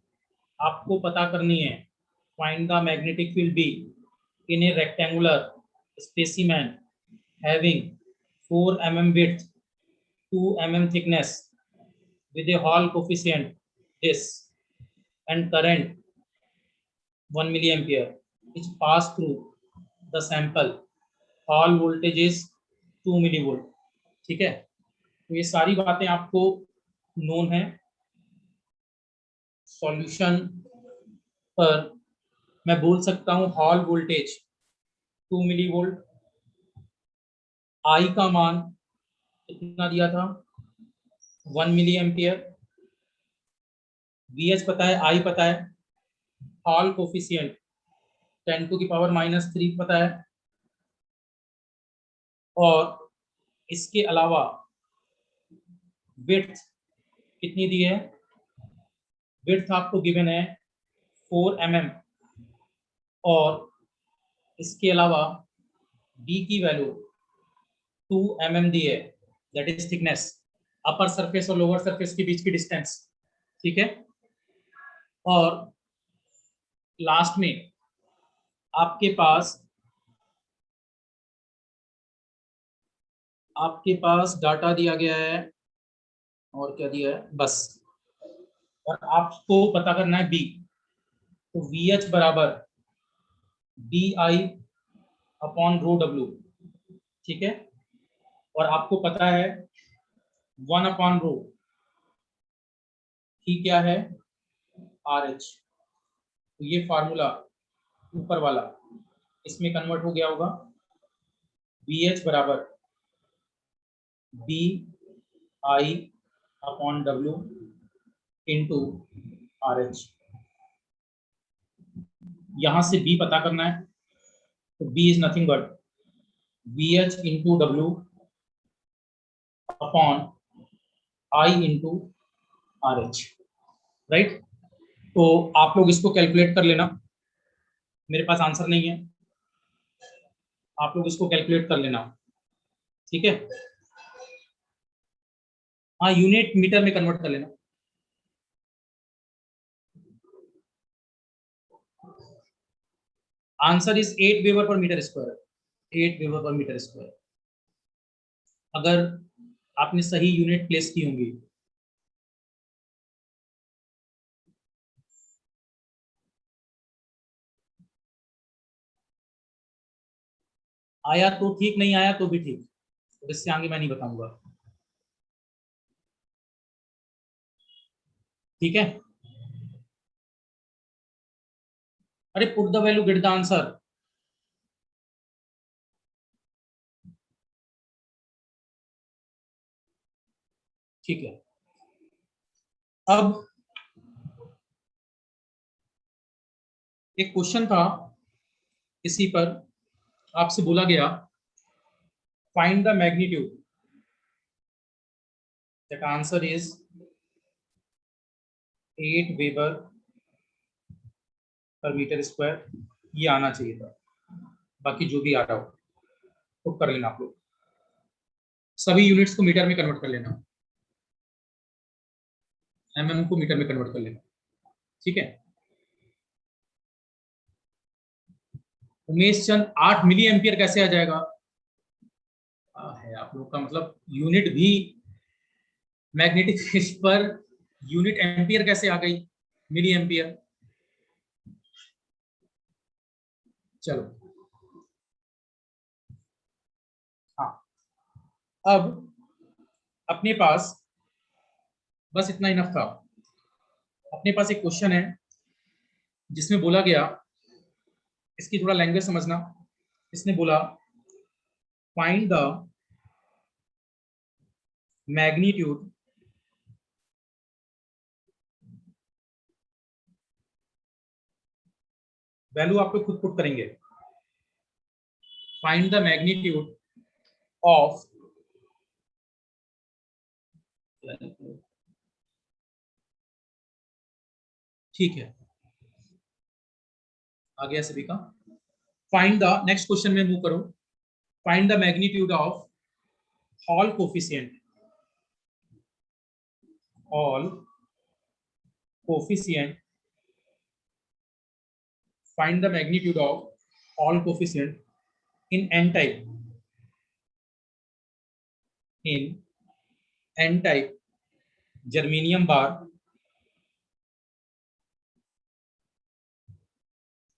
S1: आपको पता करनी है। Find the magnetic field be in A rectangular specimen having 4 mm width, 2 mm thickness with a Hall coefficient this and current 1 milliampere is passed through the sample. Hall voltage is 2 millivolt. ठीक है, तो ये सारी बातें आपको known है। Solution पर मैं बोल सकता हूं हॉल वोल्टेज 2 मिलीवोल्ट, आई का मान कितना दिया था 1 मिली एम्पियर, VH पता है, आई पता है, हॉल कोफिशिएंट 10 टू की पावर -3 पता है, और इसके अलावा विड्थ कितनी दी है, विड्थ आपको गिवन है 4 mm और इसके अलावा डी की वैल्यू 2 mm दी है, that is thickness, upper surface और लोअर सरफेस के बीच की डिस्टेंस। ठीक है, और लास्ट में आपके पास डाटा दिया गया है और क्या दिया है बस, और आपको पता करना है बी। तो VH बराबर BI अपॉन रो W। ठीक है, और आपको पता है 1 अपॉन रो ही क्या है RH। तो ये फार्मूला ऊपर वाला इसमें कन्वर्ट हो गया होगा, VH बराबर BI upon W into RH। यहां से B पता करना है, तो B is nothing but VH into W upon I into RH, right. तो आप लोग इसको कैलकुलेट कर लेना, मेरे पास आंसर नहीं है, आप लोग इसको कैलकुलेट कर लेना, ठीक है। हाँ, यूनिट मीटर में कन्वर्ट कर लेना। आंसर इज 8 वेबर पर मीटर स्क्वायर, 8 वेबर पर मीटर स्क्वायर, अगर आपने सही यूनिट प्लेस की होंगी। आया तो ठीक, नहीं आया तो भी ठीक, तो इससे आगे मैं नहीं बताऊंगा, ठीक है। अरे put the value get the answer. ठीक है, अब एक क्वेश्चन था, इसी पर आपसे बोला गया find the magnitude, that answer is 8 weber पर मीटर स्क्वायर, ये आना चाहिए था, बाकी जो भी आ रहा हो पुट कर लेना आप लोग, सभी यूनिट्स को मीटर में कन्वर्ट कर लेना, एमएम को मीटर में कन्वर्ट कर लेना, ठीक है। उमेश चंद 8 मिली एम्पियर कैसे आ जाएगा? है आप लोग का मतलब यूनिट भी magnetic field per unit ampere कैसे आ गई, मिली एम्पियर। चलो, हाँ, अब अपने पास बस इतना इनफ था, अपने पास एक क्वेश्चन है जिसमें बोला गया, इसकी थोड़ा लैंग्वेज समझना, इसने बोला फाइंड द मैग्नीट्यूड वैल्यू आप लोग खुद पुट करेंगे, फाइंड द मैग्नीट्यूड ऑफ, ठीक है, आ गया सभी का। फाइंड द, नेक्स्ट क्वेश्चन में मूव करो, find the magnitude of hall coefficient, hall coefficient, find the magnitude of Hall coefficient in n type, in n type germanium bar,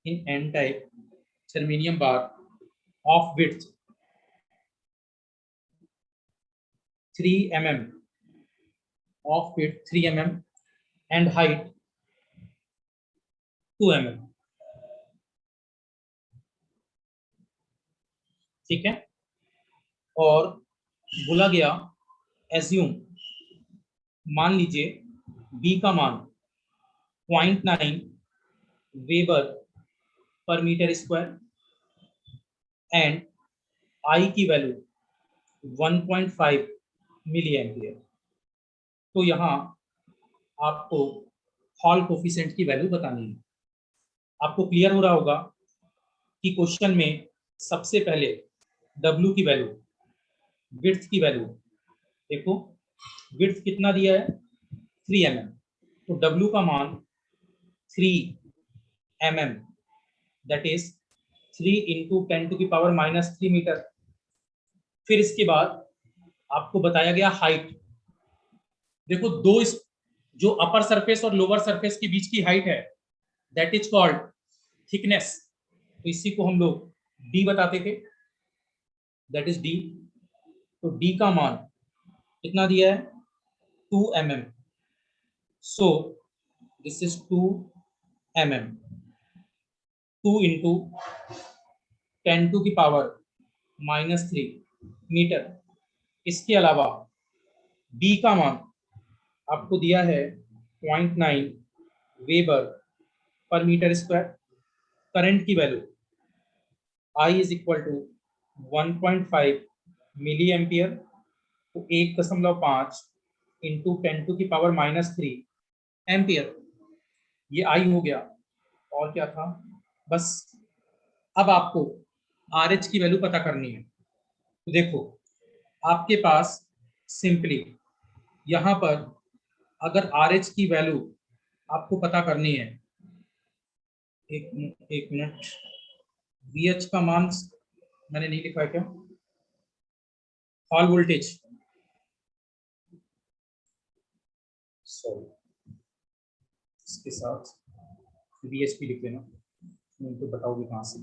S1: in n type germanium bar of width 3 mm, of width 3 mm and height 2 mm, ठीक है। और बोला गया assume, मान लीजिए B का मान 0.9 weber पर मीटर स्क्वायर एंड आई की वैल्यू 1.5 मिली एम्पियर, तो यहाँ आपको हॉल कोफिशिएंट की वैल्यू बतानी है। आपको क्लियर हो रहा होगा कि क्वेश्चन में सबसे पहले W की वैल्यू, विड्थ की वैल्यू देखो, विड्थ कितना दिया है 3 mm, तो W का मान 3 mm, that is 3 into 10⁻³ metre. फिर इसके बाद आपको बताया गया हाइट, देखो दो जो अपर सरफेस और लोअर सरफेस के बीच की हाइट है दैट इज कॉल्ड थिकनेस, तो इसी को हम लोग डी बताते थे, दैट इज डी। तो डी का मान कितना दिया है 2 mm, so this is 2 mm, 2 into 10⁻³ metre. इसके अलावा बी का मान आपको दिया है 0.9 वेबर पर मीटर स्क्वायर, करंट की value I is equal to 1.5 milli ampere, तो 1.5 इंटू 10⁻³ एम्पियर। ये आई हो गया, और क्या था, बस अब आपको आर एच की वैल्यू पता करनी है। तो देखो आपके पास सिंपली यहाँ पर अगर आर एच की वैल्यू आपको पता करनी है, एक मिनट, वी एच का मान मैंने नहीं लिखा है क्या, हॉल वोल्टेज, सॉरी इसके साथ वी एच पी लिख लेना, तो बताओगे कहाँ से।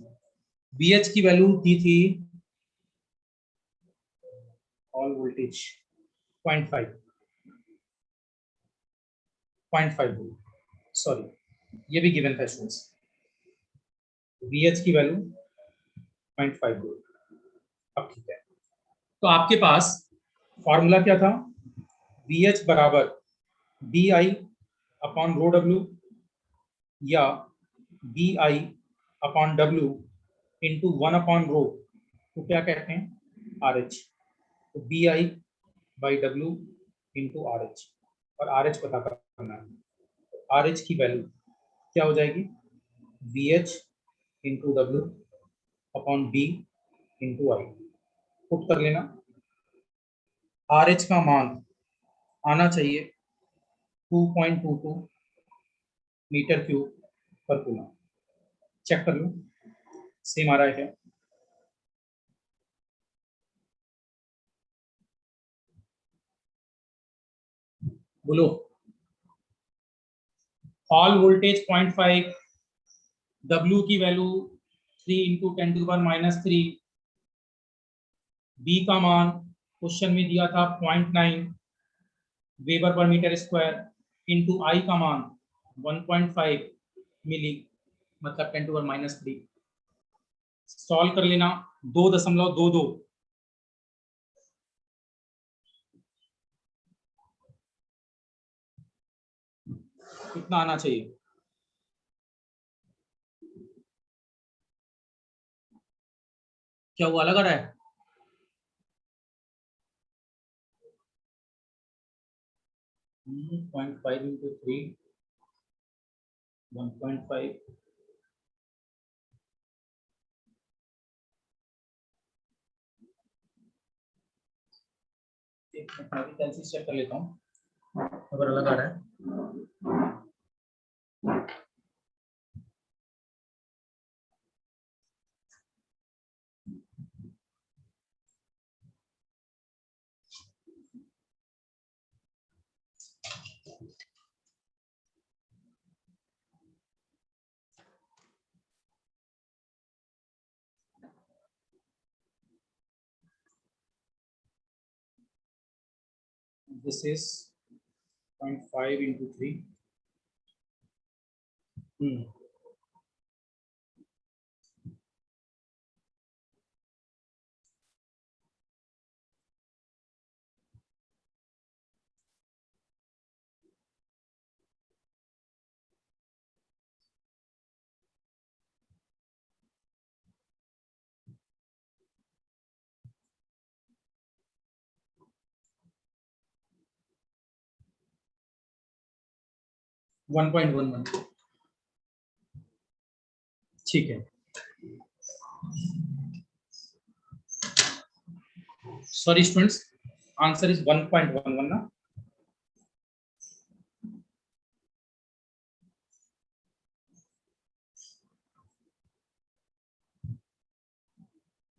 S1: वी एच की वैल्यू दी थी हॉल वोल्टेज 0.5 वोल्ट, सॉरी ये भी गिवन था स्टूडेंट्स, वी एच की वैल्यू 0.5 वोल्ट। अब ठीक है, तो आपके पास फॉर्मूला क्या था, वी एच बराबर B I upon rho W, या B I upon W into 1/रो, तो क्या कहते हैं, आर एच। तो B I by W into R H, और आर एच पता करना है। आर एच की वैल्यू क्या हो जाएगी, B H into W upon B into I, put कर लेना। आर एच का मान आना चाहिए 2.22 मीटर क्यूब पर कूलम। चेक कर लो सेम आ रहा है क्या। बोलो, हॉल वोल्टेज 0.5, डब्ल्यू की वैल्यू 3 इंटू 10⁻³ बी का मान क्वेश्चन में दिया था 0.9 वेबर पर मीटर स्क्वायर, इंटू आई का मान 1.5 मिली, मतलब 10⁻³ सॉल्व कर लेना। 2.22 कितना आना चाहिए, क्या वो अलग आ रहा है, पॉइंट फाइव इंटू 3 1.5, एक मिनट मैं भी कैंसिल चेक कर लेता हूँ अगर अलग आ रहा है। This is 0.5 into 3. 1.11, ठीक है। सॉरी स्टूडेंट्स, आंसर इज 1.11 ना,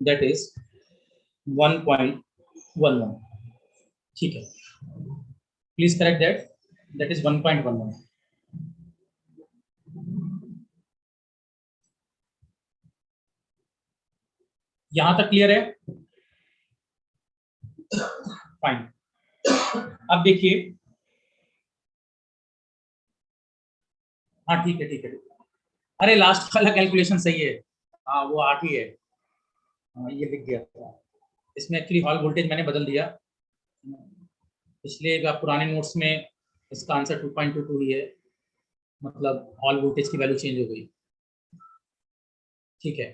S1: दैट इज 1.11, ठीक है। Please correct that is 1.11। यहां तक क्लियर है, फाइन। अब देखिए, हाँ ठीक है ठीक है, अरे लास्ट वाला कैलकुलेशन सही है, हाँ वो 8 ही है, हाँ ये लिख गया था, इसमें एक्चुअली हॉल वोल्टेज मैंने बदल दिया, इसलिए पुराने नोट्स में इसका आंसर 2.22 ही है, मतलब हॉल वोल्टेज की वैल्यू चेंज हो गई, ठीक है।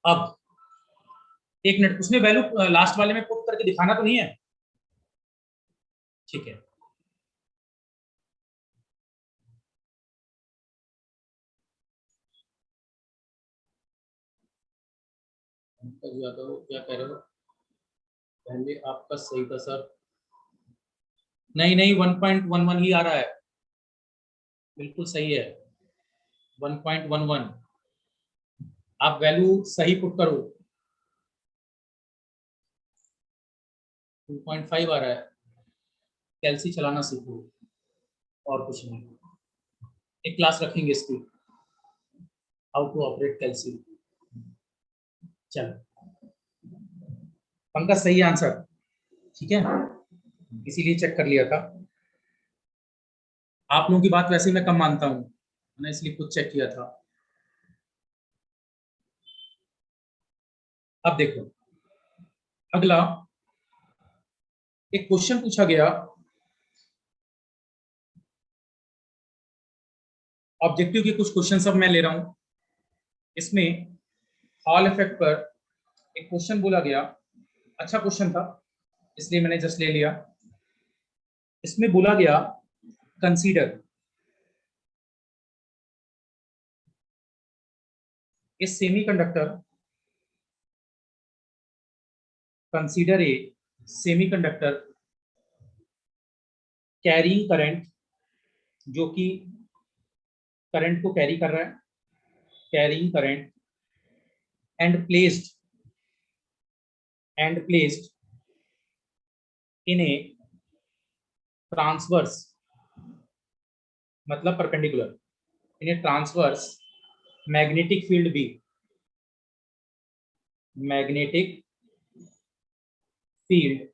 S1: अब एक मिनट, उसमें वैल्यू लास्ट वाले में पुट करके दिखाना तो नहीं है, ठीक है। पंकज यादव क्या कह रहे हो? पहले आपका सही था सर। नहीं नहीं, 1.11 ही आ रहा है, बिल्कुल सही है, 1.11। आप वैल्यू सही पुट करो। 2.5 आ रहा है। कैलसी चलाना सीखो, और कुछ नहीं। एक क्लास रखेंगे इसकी, हाउ टू ऑपरेट कैलसी। चलो, पंकज सही आंसर, ठीक है, इसीलिए चेक कर लिया था। आप लोगों की बात वैसे ही मैं कम मानता हूँ, मैंने इसलिए खुद चेक किया था। अब देखो, अगला एक क्वेश्चन पूछा गया, ऑब्जेक्टिव के कुछ क्वेश्चन सब मैं ले रहा हूं। इसमें हॉल इफेक्ट पर एक क्वेश्चन बोला गया, अच्छा क्वेश्चन था, इसलिए मैंने जस्ट ले लिया। इसमें बोला गया, consider a semiconductor, consider a semiconductor carrying current, जो कि करंट को कैरी कर रहा है, carrying current, and placed placed in a transverse, मतलब perpendicular, in a transverse magnetic field B, magnetic field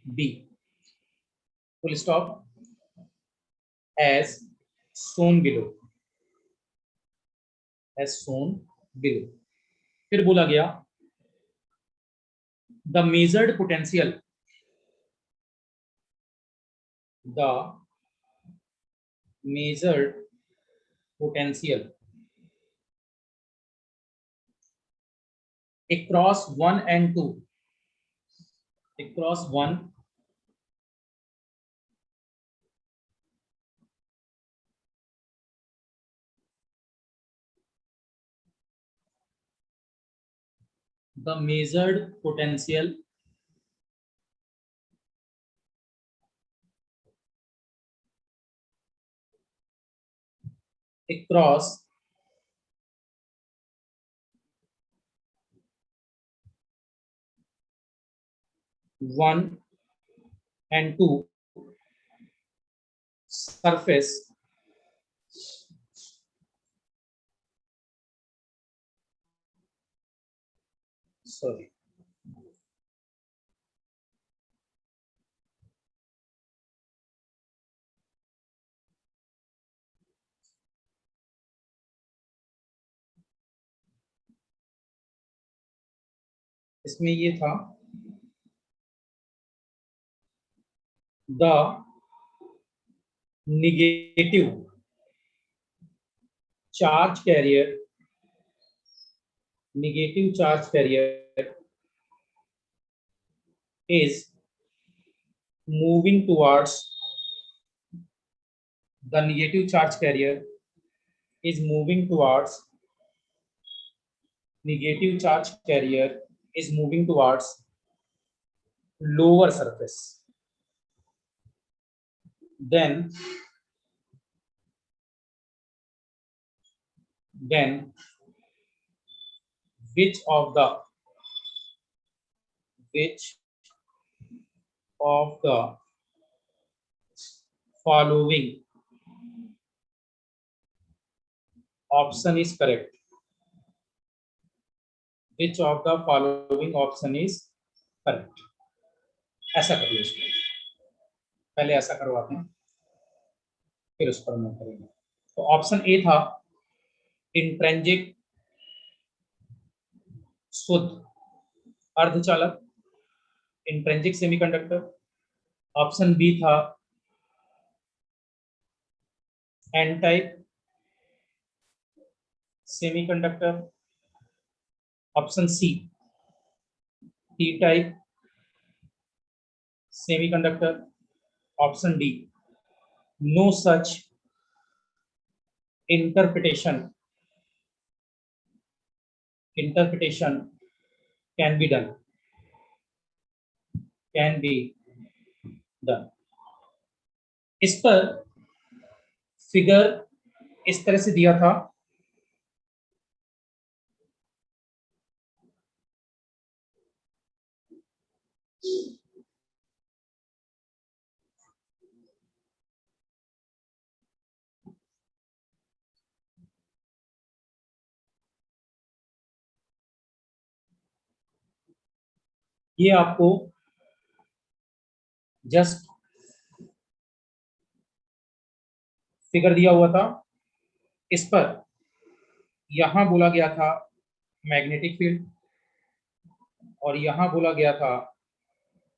S1: B, full stop, as shown below, as shown below। फिर बोला गया, the measured potential, the measured potential across 1 and 2, across 1 the measured potential across 1 and 2 surface sorry इसमें ये था, the negative charge carrier, negative charge carrier is moving towards, the negative charge carrier is moving towards, negative charge carrier is moving towards lower surface. Then which of the which of the following option is correct? Which of the following option is correct? ऐसा कर लो इसको, पहले ऐसा करवाते हैं, फिर उस पर मैं करेंगे। तो ऑप्शन ए था इंट्रेंजिक शुद्ध अर्धचालक, इंट्रेंजिक सेमीकंडक्टर। ऑप्शन बी था N type semiconductor. Option C T type semiconductor. Option D no such interpretation can be done, can be done. इस पर फिगर इस तरह से दिया था, ये आपको जस्ट फिगर दिया हुआ था। इस पर यहां बोला गया था मैग्नेटिक फील्ड, और यहां बोला गया था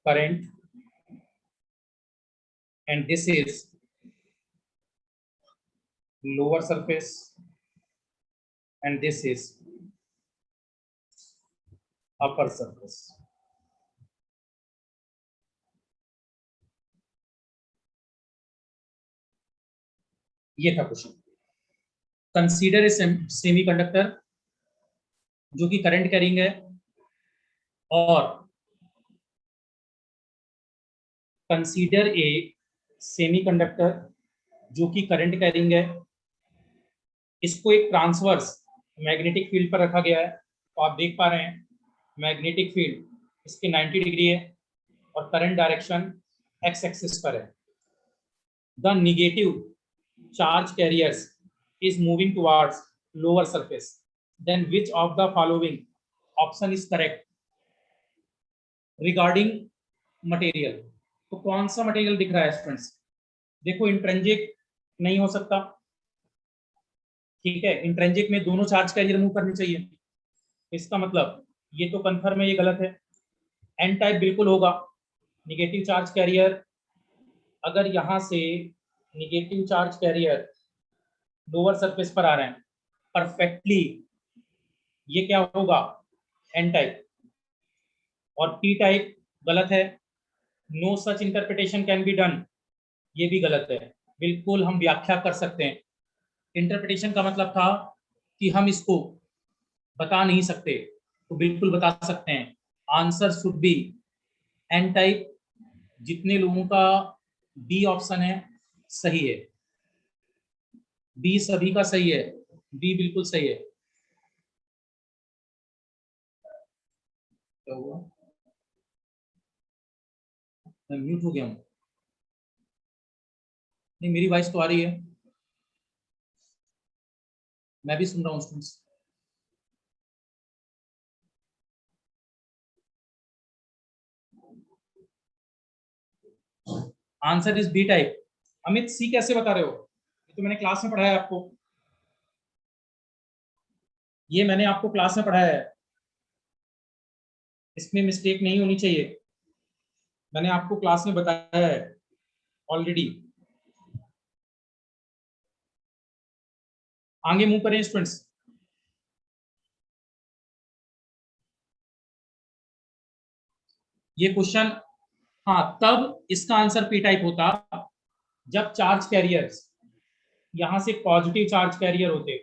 S1: current, and this is lower surface and this is upper surface. ये था क्वेश्चन। कंसीडर ए सेमीकंडक्टर जो कि करंट कैरिंग है, और कंसीडर ए सेमीकंडक्टर जो कि करंट कैरिंग है, इसको एक ट्रांसवर्स मैग्नेटिक फील्ड पर रखा गया है। तो आप देख पा रहे हैं मैग्नेटिक फील्ड इसके 90 डिग्री है और करंट डायरेक्शन एक्स एक्सिस पर है। The negative charge carriers is moving towards lower surface, then which of the following option is correct regarding material? तो कौन सा मटेरियल दिख रहा है स्टूडेंट्स? देखो इंट्रिंसिक नहीं हो सकता, ठीक है, इंट्रिंसिक में दोनों चार्ज कैरियर मूव करने चाहिए, इसका मतलब ये तो कंफर्म है, ये गलत है। एन टाइप बिल्कुल होगा, निगेटिव चार्ज कैरियर, अगर यहां से negative charge carrier lower surface पर आ रहे हैं परफेक्टली, ये क्या होगा? N type. और पी टाइप गलत है, no such interpretation can be done, ये भी गलत है। बिल्कुल हम व्याख्या कर सकते हैं। इंटरप्रिटेशन का मतलब था कि हम इसको बता नहीं सकते, तो बिल्कुल बता सकते हैं। Answer should be N type. जितने लोगों का बी ऑप्शन है सही है, बी सभी का सही है, बी बिल्कुल सही है। क्या हुआ? मैं म्यूट हो गया हूँ? नहीं, मेरी वॉइस तो आ रही है, मैं भी सुन रहा हूँ students. Answer is B type. Amit C कैसे बता रहे हो? ये तो मैंने क्लास में पढ़ाया है आपको, ये मैंने आपको क्लास में पढ़ाया है, इसमें मिस्टेक नहीं होनी चाहिए। मैंने आपको क्लास में बताया है ऑलरेडी। आगे मूव करें स्टूडेंट्स। ये क्वेश्चन, हाँ, तब इसका आंसर पी टाइप होता जब चार्ज कैरियर्स यहां से पॉजिटिव चार्ज कैरियर होते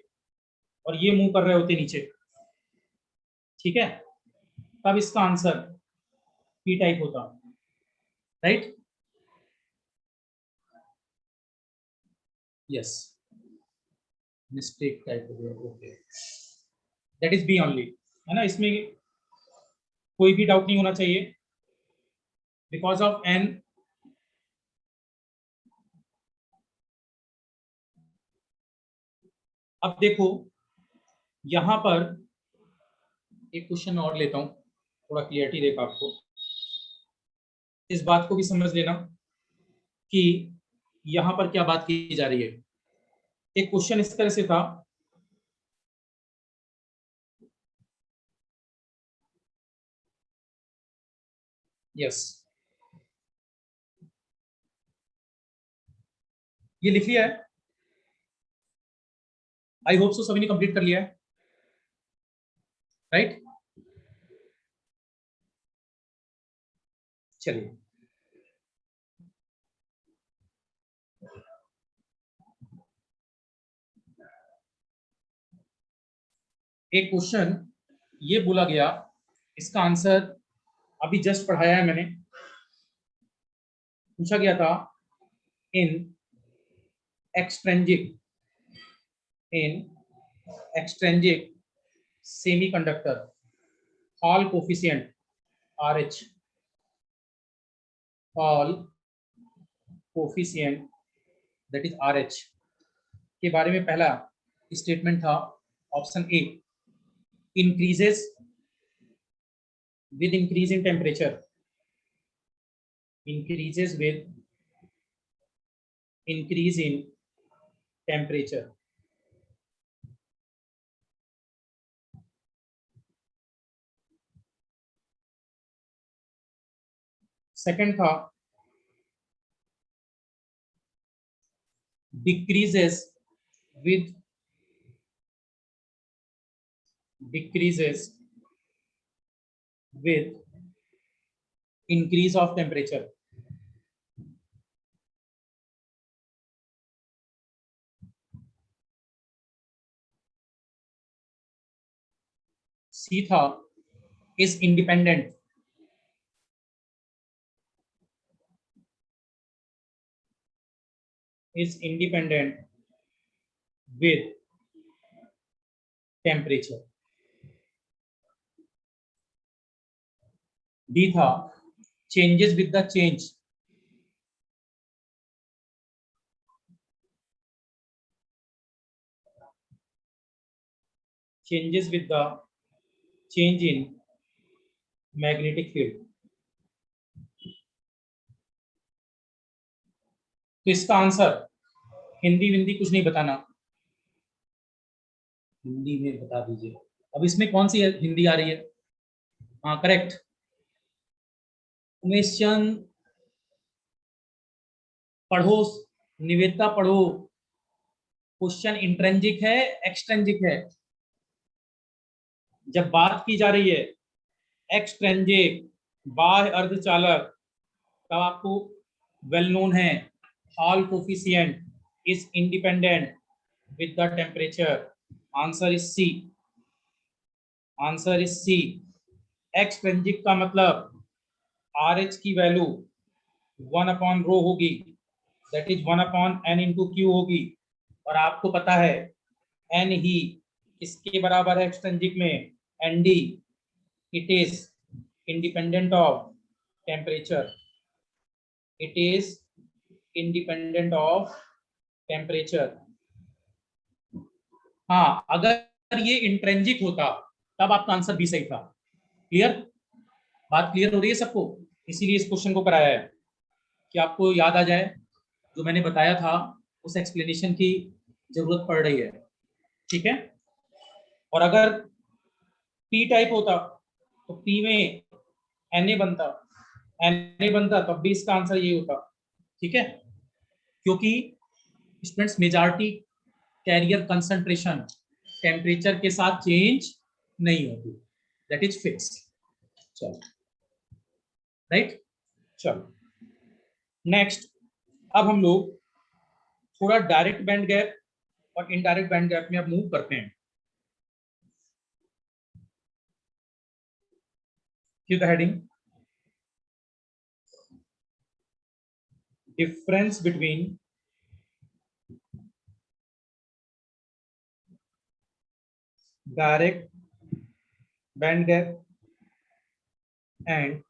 S1: और ये मूव कर रहे होते नीचे, ठीक है, तब इसका आंसर पी टाइप होता, राइट? यस, मिस्टेक टाइप हो गया, okay, that is B only, है ना, इसमें कोई भी डाउट नहीं होना चाहिए। बिकॉज ऑफ एन, अब देखो यहां पर एक क्वेश्चन और लेता हूं, थोड़ा क्लियरिटी देगा आपको। इस बात को भी समझ लेना कि यहां पर क्या बात की जा रही है। एक क्वेश्चन इस तरह से था, यस, ये लिख लिया है, आई होप सो सभी ने कंप्लीट कर लिया है, राइट? चलिए, एक क्वेश्चन ये बोला गया, इसका आंसर अभी जस्ट पढ़ाया है मैंने। पूछा गया था in extrinsic semiconductor Hall coefficient RH, Hall coefficient that is RH के बारे में पहला स्टेटमेंट था option A, increases with increase in temperature, increases with increase in temperature. Second था decreases with increase of temperature. C था is independent with temperature. D था changes with the change change in magnetic field. तो इसका answer Hindi कुछ नहीं बताना, हिंदी में बता दीजिए। अब इसमें कौन सी हिंदी आ रही है? हाँ करेक्ट, उमेश चंद पढ़ो, निवेदिता पढ़ो। क्वेश्चन इंट्रेंजिक है एक्सट्रेंजिक है? जब बात की जा रही है एक्सट्रेंजिक बाह्य अर्धचालक, तब आपको वेल नोन है Hall coefficient is independent with the temperature. Answer is C, answer is C. Extrinsic का मतलब RH की वैल्यू 1/ρ होगी, दैट इज 1/n/Q होगी। और आपको पता है n ही किसके बराबर है एक्सट्रेंजिक में? ND, it is independent of temperature, it is independent of temperature. हाँ, अगर ये इंट्रेंजिक होता तब आपका आंसर भी सही था। क्लियर? बात क्लियर हो रही है सबको? इसीलिए इस क्वेश्चन को कराया है कि आपको याद आ जाए, जो मैंने बताया था उस एक्सप्लेनेशन की जरूरत पड़ रही है। ठीक है? और अगर P टाइप होता तो P में Na बनता तब भी इसका आंसर ये होता। ठीक है? क्योंकि students majority carrier concentration temperature के साथ चेंज नहीं होती, दैट इज फिक्स। चलो राइट, चलो नेक्स्ट। अब हम लोग थोड़ा डायरेक्ट बैंड गैप और इनडायरेक्ट बैंड गैप में अब मूव करते हैं। The heading difference between direct band gap and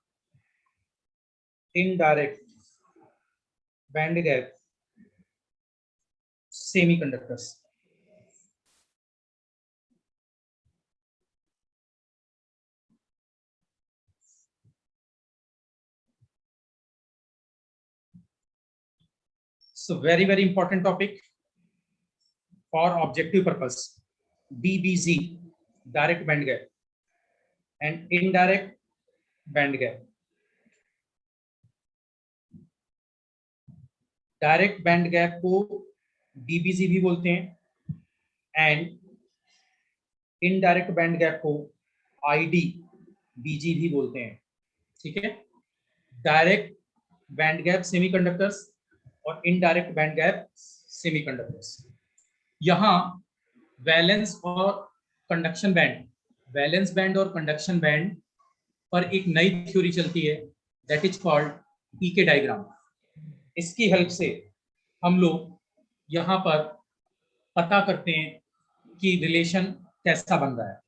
S1: indirect band gap semiconductors. So very important topic for objective purpose, DBG, direct band gap and indirect band gap. Direct band gap को DBG भी बोलते हैं and indirect band gap को IDBG भी बोलते हैं। ठीक है? डायरेक्ट बैंड गैप सेमीकंडक्टर्स और इनडायरेक्ट बैंड गैप सेमीकंडक्टर्स। यहाँ वैलेंस और कंडक्शन बैंड, वैलेंस बैंड और कंडक्शन बैंड पर एक नई थ्योरी चलती है, that is called PK diagram. इसकी हेल्प से हम लोग यहाँ पर पता करते हैं कि रिलेशन कैसा बन रहा है।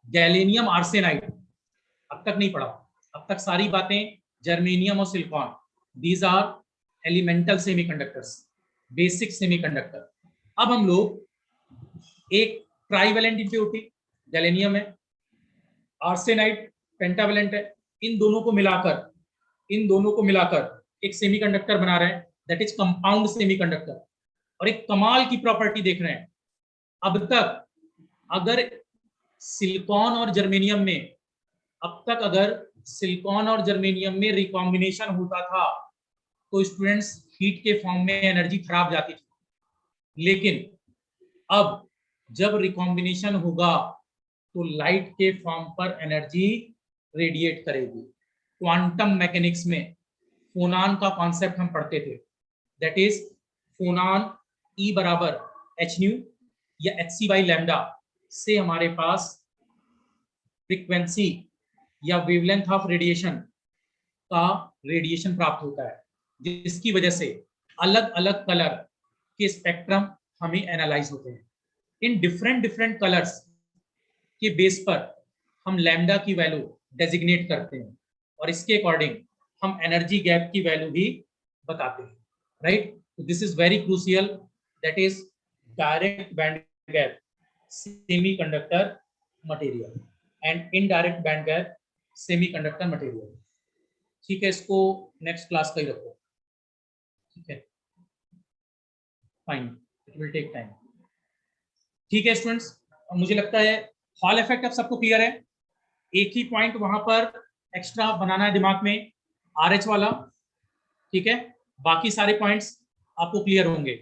S1: गैलेनियम आर्सेनाइड अब तक नहीं पढ़ा, अब तक सारी बातें जर्मेनियम और silicon, these are elemental semiconductors, basic semiconductor. अब हम लोग एक ट्राइवेलेंट इम्प्योरिटी गैलेनियम है, आर्सेनाइड पेंटावेलेंट है, इन दोनों को मिलाकर एक सेमीकंडक्टर बना रहे हैं, दैट इज कंपाउंड सेमीकंडक्टर। और एक कमाल की प्रॉपर्टी देख रहे हैं, अब तक अगर सिलिकॉन और जर्मेनियम में रिकॉम्बिनेशन होता था तो स्टूडेंट्स हीट के फॉर्म में एनर्जी खराब जाती थी, लेकिन अब जब रिकॉम्बिनेशन होगा तो लाइट के फॉर्म पर एनर्जी रेडिएट करेगी। क्वांटम मैकेनिक्स में फोनान का कॉन्सेप्ट हम पढ़ते थे, दैट इज फोनान E बराबर एच न्यू या एच सी बाई लैम्डा से हमारे पास फ्रीक्वेंसी या वेवलेंथ ऑफ रेडिएशन का रेडिएशन प्राप्त होता है, जिसकी वजह से अलग अलग कलर के स्पेक्ट्रम हमें एनालाइज होते हैं। इन डिफरेंट कलर्स के बेस पर हम लैम्डा की वैल्यू डेजिग्नेट करते हैं और इसके अकॉर्डिंग हम एनर्जी गैप की वैल्यू भी बताते हैं, right. This is very crucial, that is direct band gap semiconductor material and indirect band gap semiconductor material. ठीक है, इसको नेक्स्ट क्लास का ही रखो, ठीक है, fine, it will take time. ठीक है स्टूडेंट्स, मुझे लगता है हॉल इफेक्ट अब सबको क्लियर है। एक ही पॉइंट वहां पर एक्स्ट्रा बनाना है दिमाग में, RH वाला, ठीक है, बाकी सारे पॉइंट्स आपको क्लियर होंगे।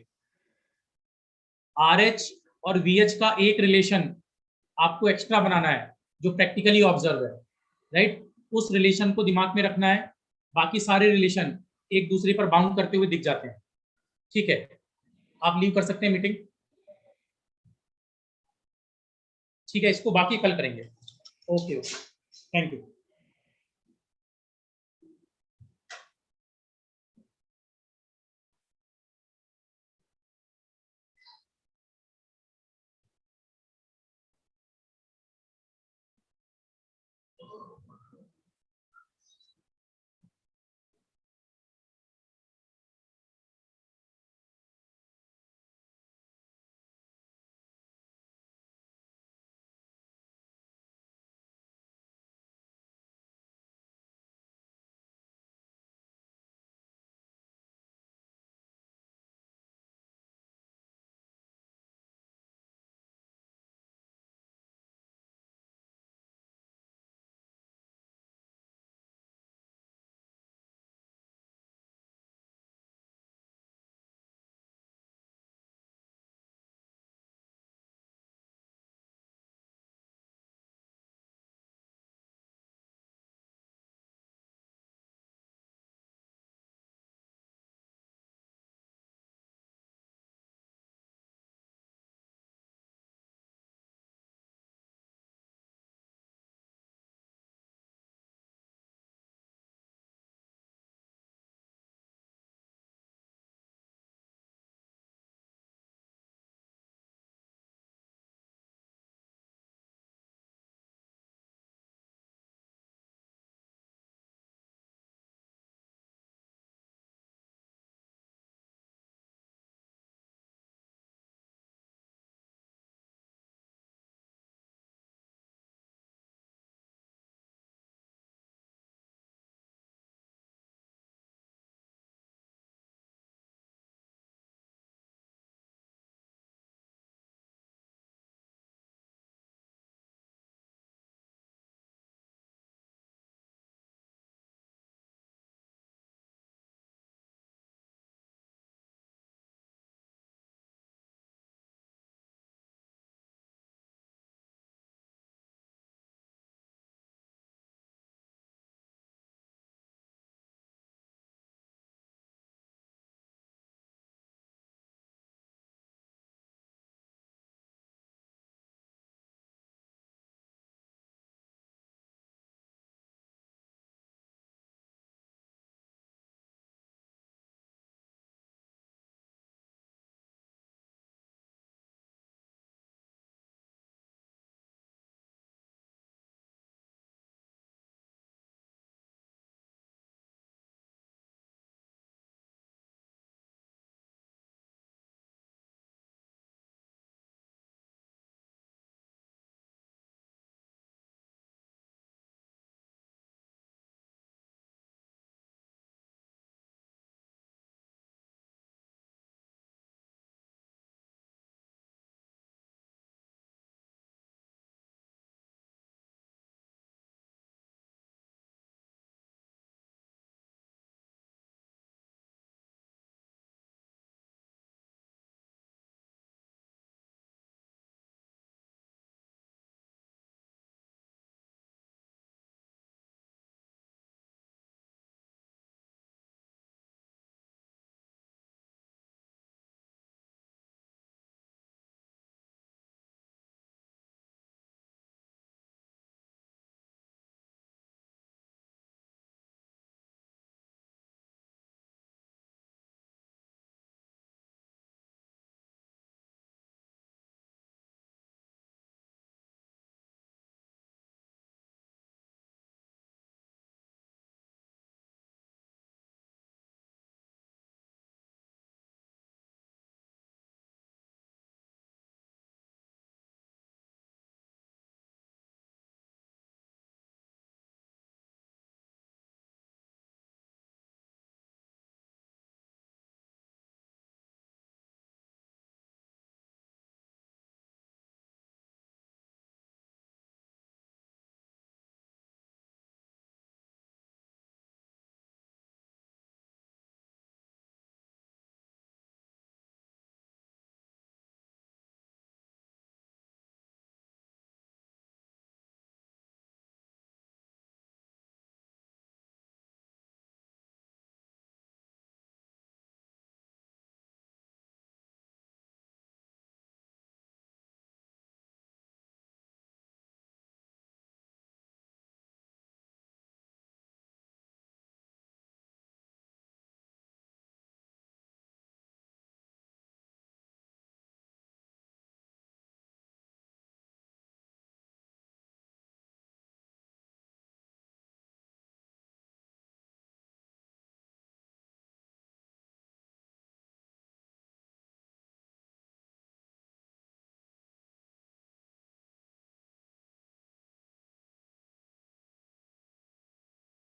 S1: RH और VH का एक रिलेशन आपको एक्स्ट्रा बनाना है जो प्रैक्टिकली ऑब्जर्व है, राइट। उस रिलेशन को दिमाग में रखना है, बाकी सारे रिलेशन एक दूसरे पर बाउंड करते हुए दिख जाते हैं। ठीक है, आप लीव कर सकते हैं मीटिंग। ठीक है, इसको बाकी कल करेंगे। Okay, thank you.